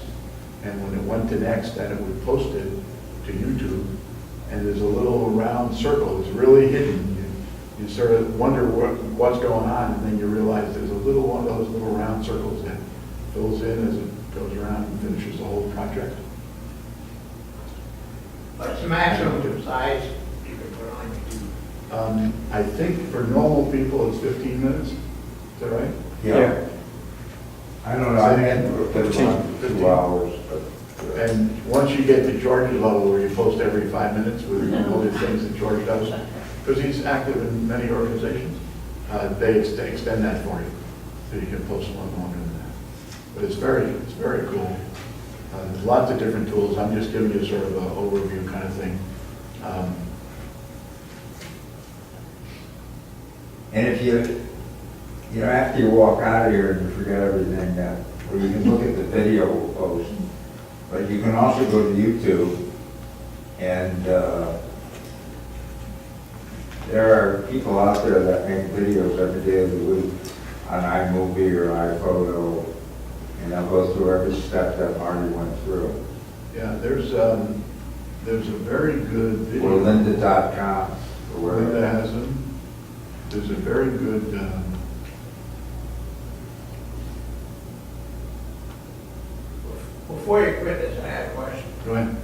and when it went to next, then it would post it to YouTube. And there's a little round circle. It's really hidden. You sort of wonder what's going on, and then you realize there's a little one of those little round circles that fills in as it goes around and finishes the whole project. What's the maximum size you can put on YouTube? I think for normal people, it's 15 minutes. Is that right? Yeah. I don't know, I had to put it on 2 hours, but. And once you get to George's level, where you post every 5 minutes with all the things that George does, because he's active in many organizations, they extend that for you, so you can post one longer than that. But it's very cool. There's lots of different tools. I'm just giving you sort of an overview kind of thing. And if you know, after you walk out of here and you forget everything, well, you can look at the video post, but you can also go to YouTube, and there are people out there that make videos every day of the week on iMovie or iPhoto, and they'll go through every step that Marty went through. Yeah, there's a very good video. Or lynda.com, or wherever. Linda has them. There's a very good, Before you quit this, I have a question. go ahead.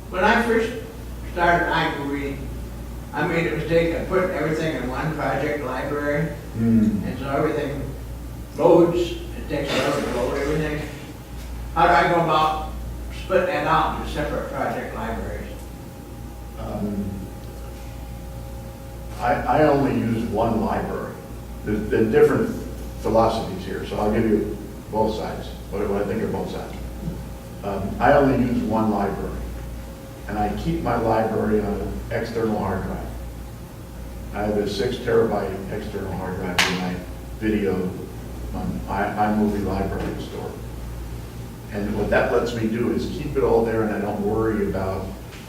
When I first started iMovie, I made a mistake of putting everything in one project library, and so everything loads, it takes forever to load everything. How do I go about splitting that out into separate project libraries? I only use one library. There's different philosophies here, so I'll give you both sides, what I think of both sides. I only use one library, and I keep my library on an external hard drive. I have a 6 terabyte external hard drive in my video iMovie library store. And what that lets me do is keep it all there, and I don't worry about,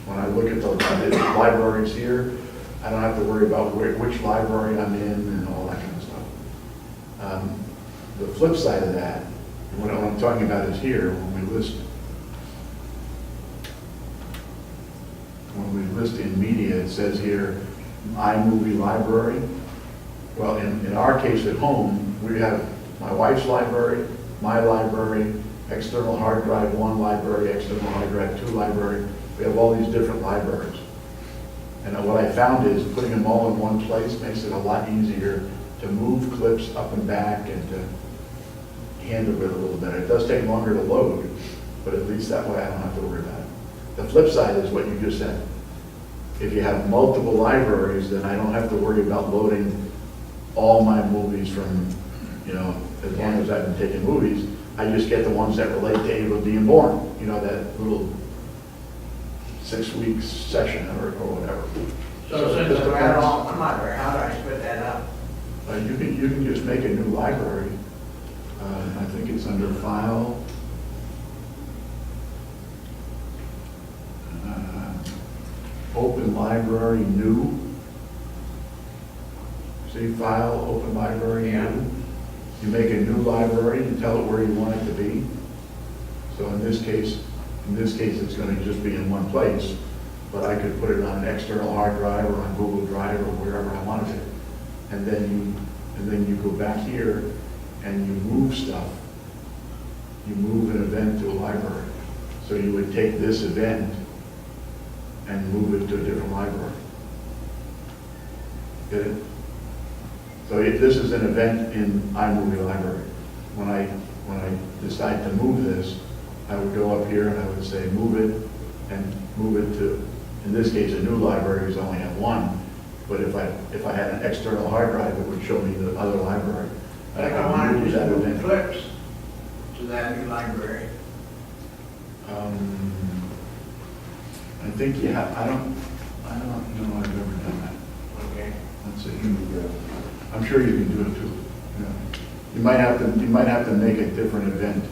when I look at the libraries here, I don't have to worry about which library I'm in and all that kind of stuff. The flip side of that, what I'm talking about is here, when we list in media, it says here, iMovie library. Well, in our case at home, we have my wife's library, my library, external hard drive 1 library, external hard drive 2 library. We have all these different libraries. And what I found is putting them all in one place makes it a lot easier to move clips up and back and to handle it a little better. It does take longer to load, but at least that way I don't have to worry about it. The flip side is what you just said. If you have multiple libraries, then I don't have to worry about loading all my movies from, as long as I've been taking movies, I just get the ones that relate to Ava being born, that little 6 weeks session or whatever. So since I got it all in one library, how do I split that up? You can just make a new library. I think it's under File. Open Library, New. See, File, Open Library, New. You make a new library and tell it where you want it to be. So in this case, it's going to just be in one place, but I could put it on an external hard drive or on Google Drive or wherever I wanted it. And then you go back here and you move stuff. You move an event to a library. So you would take this event and move it to a different library. Get it? So if this is an event in iMovie Library, when I decide to move this, I would go up here and I would say move it, and move it to, in this case, a new library, because I only have one. But if I had an external hard drive, it would show me the other library. Like I wanted move to that move event. clips to that new library. I think you have, I don't know I've ever done that. Okay. Let's see. I'm sure you can do it too. Yeah. You might have to make a different event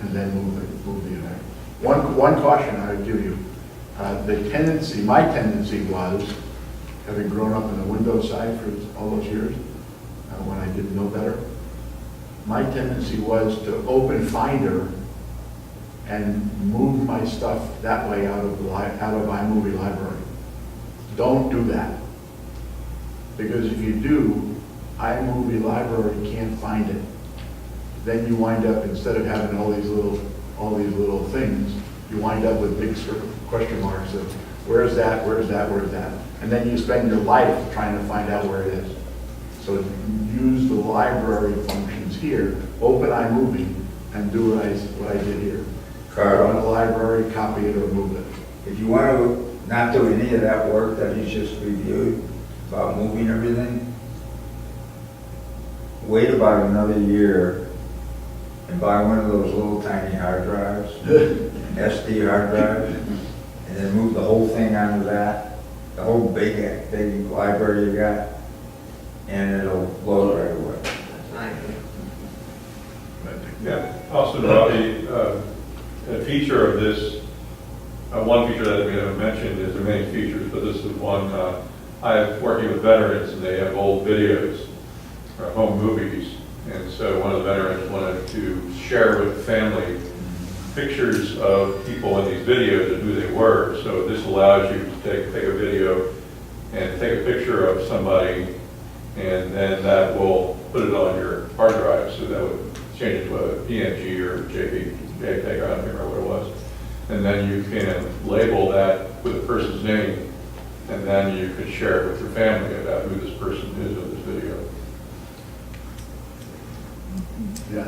and then move the event. One caution I would give you, my tendency was, having grown up in the Windows side for all those years, when I didn't know better, my tendency was to open Finder and move my stuff that way out of iMovie Library. Don't do that. Because if you do, iMovie Library can't find it. Then you wind up, instead of having all these little things, you wind up with big sort of question marks of where's that, where's that, where's that? And then you spend your life trying to find out where it is. So use the library functions here, open iMovie, and do what I did here. Go to the library, copy it, or move it. If you want to not do any of that work that he's just reviewed about moving everything, wait about another year and buy one of those little tiny hard drives, an SD hard drive, and then move the whole thing onto that, the whole big library you got, and it'll blow right away. That's nice. Yeah, also, Robbie, a feature of this, one feature that we haven't mentioned is there are many features, but this is one. I'm working with veterans and they have old videos or home movies. And so one of the veterans wanted to share with the family pictures of people in these videos and who they were. So this allows you to take a video and take a picture of somebody, and then that will put it on your hard drive. So that would change it to a PNG or JPEG, I don't remember what it was. And then you can label that with a person's name, and then you could share it with your family about who this person is in this video. Yeah, I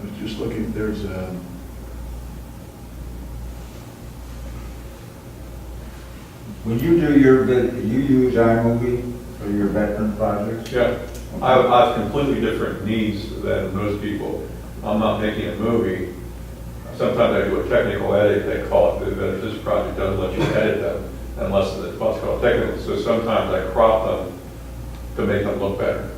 was just looking, there's a, When you do your you use iMovie for your veteran projects? Yeah, I have completely different needs than most people. I'm not making a movie. Sometimes I do a technical edit, they call it, but this project doesn't let you edit them unless it's what's called technical. So sometimes I crop them to make them look better.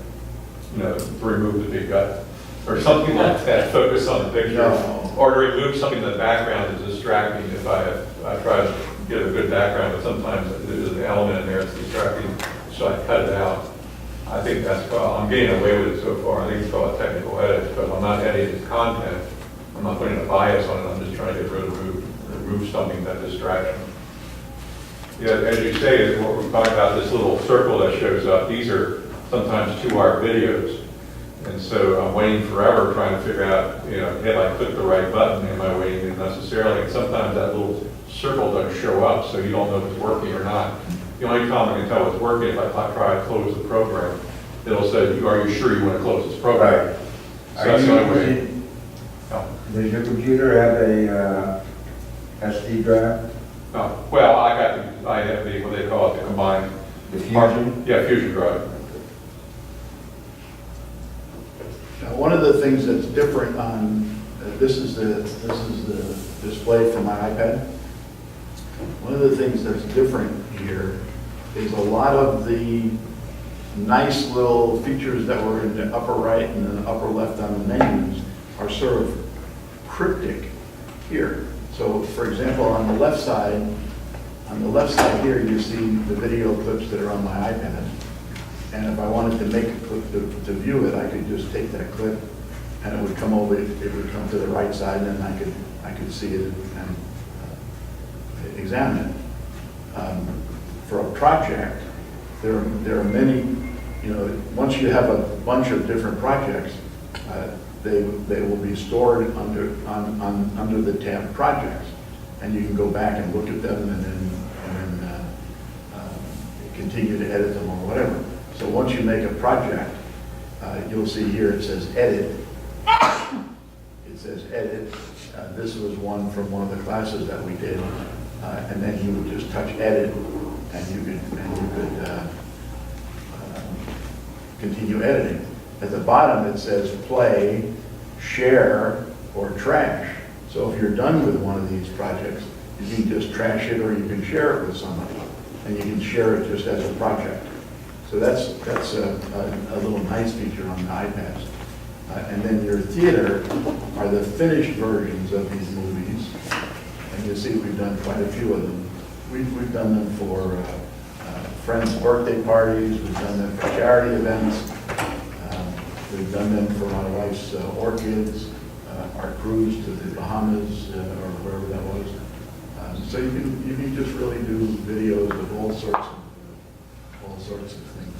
You know, to remove the big gut or something like that, focus on the picture. No. Or to remove something in the background that's distracting if I try to get a good background, but sometimes there's an element in there that's distracting, so I cut it out. I think that's called, I'm getting away with it so far. I think it's called a technical edit, but I'm not editing the content. I'm not putting a bias on it. I'm just trying to remove something that distraction. Yeah, as you say, what we're talking about, this little circle that shows up, these are sometimes 2-hour videos. And so I'm waiting forever trying to figure out, have I clicked the right button? Am I waiting unnecessarily? And sometimes that little circle doesn't show up, so you don't know if it's working or not. The only time I can tell it's working if I try to close the program. It'll say, are you sure you want to close this program? Right. So that's the only way. Does your computer have a SD drive? Well, I have what they call it, the combined. The Fusion? Yeah, Fusion drive. now, one of the things that's different on, this is the display for my iPad. One of the things that's different here is a lot of the nice little features that were in the upper right and the upper left on the menus are sort of cryptic here. So, for example, on the left side here, you see the video clips that are on my iPad. And if I wanted to make a clip to view it, I could just take that clip and it would come over, it would come to the right side, and then I could see it and examine it. For a project, there are many, once you have a bunch of different projects, they will be stored under the tab projects, and you can go back and look at them, and then it can continue to edit them or whatever. So once you make a project, you'll see here it says edit. It says edit. This was one from one of the classes that we did. And then you would just touch edit and you could continue editing. At the bottom it says play, share, or trash. So if you're done with one of these projects, you can just trash it or you can share it with somebody. And you can share it just as a project. So that's a little nice feature on the iPads. And then your theater are the finished versions of these movies. And you'll see we've done quite a few of them. We've done them for friends' birthday parties, we've done them for charity events, we've done them for my wife's orchids, our cruise to the Bahamas or wherever that was. So you can just really do videos of all sorts of things.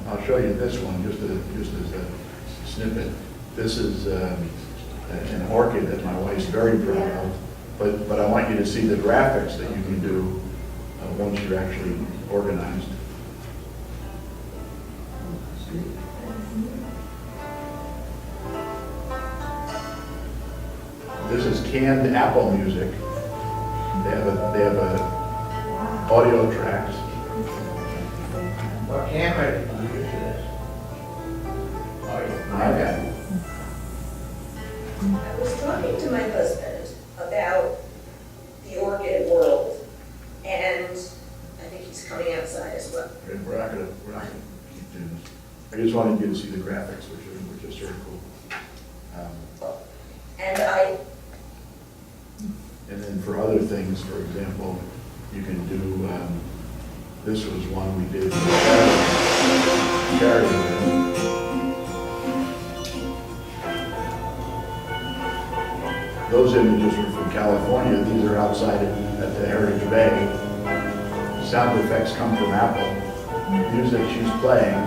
I'll show you this one just as a snippet. This is an orchid that my wife's very proud of, but I want you to see the graphics that you can do once you're actually organized. This is canned Apple music. They have audio tracks. What camera did you use for this? iPad. I was talking to my husband about the orchid world, and I think he's coming outside as well. Okay, we're not gonna keep doing this. I just wanted you to see the graphics, which is sort of cool. And then for other things, for example, you can do, this was one we did for charity event. Those images were from California. These are outside at the Heritage Bay. Sound effects come from Apple. Music she's playing.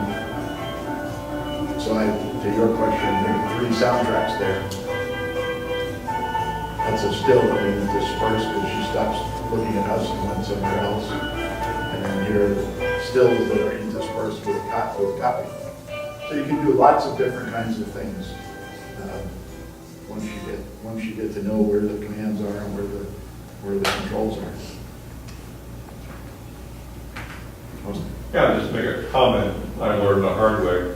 So to your question, there are 3 soundtracks there. That's a still that we dispersed because she stops looking at us and went somewhere else. And then here are stills that are interspersed with copy. So you can do lots of different kinds of things once you get to know where the commands are and where the controls are. Yeah, just make a comment I learned the hard way.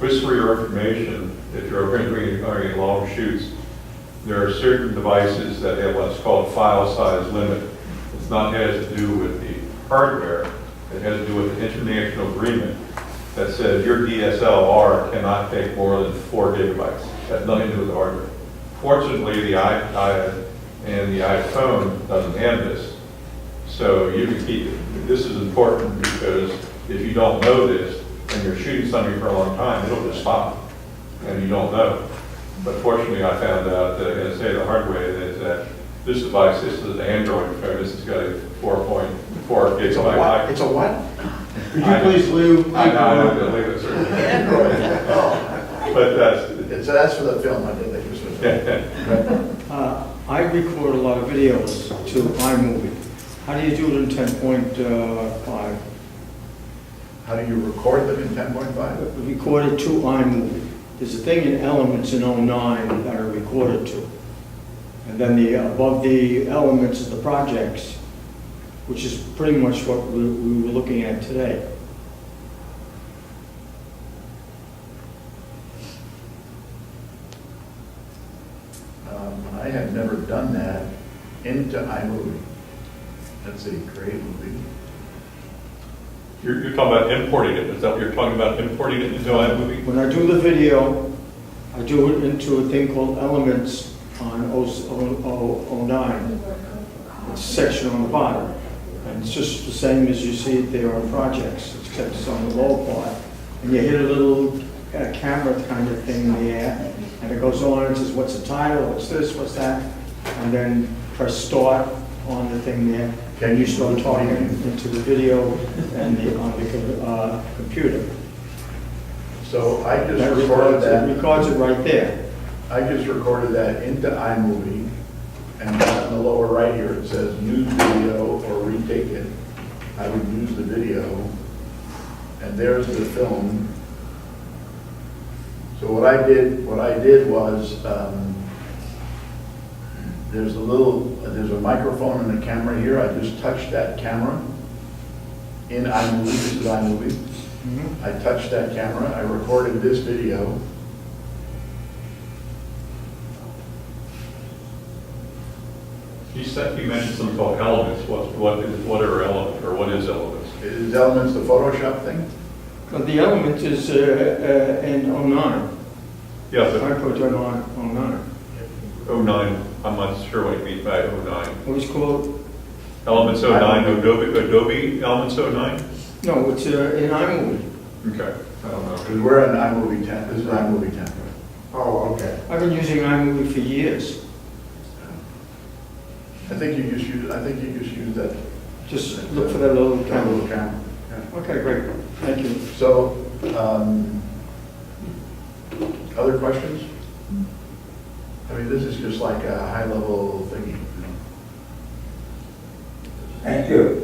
Just for your information, if you're going to be doing long shoots, there are certain devices that have what's called file size limit. It's not has to do with the hardware, it has to do with the international agreement that says your DSLR cannot take more than 4 gigabytes. It has nothing to do with the hardware. Fortunately, the iPad and the iPhone doesn't have this. So you can keep it. This is important because if you don't know this and you're shooting something for a long time, it'll just stop and you don't know. But fortunately, I found out that NSA the hard way is that this device, this is an Android phone, this has got a 4.4 gigabyte. It's a what? Could you please leave? I know, I'm going to leave it, sir. Android. But that's for the film I did. I record a lot of videos to iMovie. How do you do it in 10.5? How do you record them in 10.5? Record it to iMovie. There's a thing in Elements in 09 that are recorded to. And then above the elements is the projects, which is pretty much what we were looking at today. I have never done that into iMovie. Let's see, create movie. You're talking about importing it. Is that what you're talking about, importing it into iMovie? When I do the video, I do it into a thing called Elements on 09. It's a section on the bottom. And it's just the same as you see it there on projects, except it's on the low part. And you hit a little camera kind of thing in the air, and it goes on and says, what's the title, what's this, what's that? And then press start on the thing there. Can you start talking into the video and on the computer. So I just recorded that. It records it right there. I just recorded that into iMovie, and in the lower right here it says use video or retake it. I would use the video, and there's the film. So what I did was, there's a microphone and a camera here. I just touched that camera in iMovie. This is iMovie. I touched that camera. I recorded this video. You mentioned something called elements. What are elements, or what is elements? Is Elements the Photoshop thing? But the element is in 09. Yeah, I but put it on 09. 09, I'm not sure what you mean by 09. What is called? Elements 09, Adobe Elements 09? No, it's in iMovie. Okay, I don't know. Because we're in iMovie 10. This is iMovie 10. Oh, okay. I've been using iMovie for years. I think you just use that. Just look for that little That camera. little camera. Yeah. Okay, great. Thank you. So, other questions? I mean, this is just like a high-level thingy. Thank you.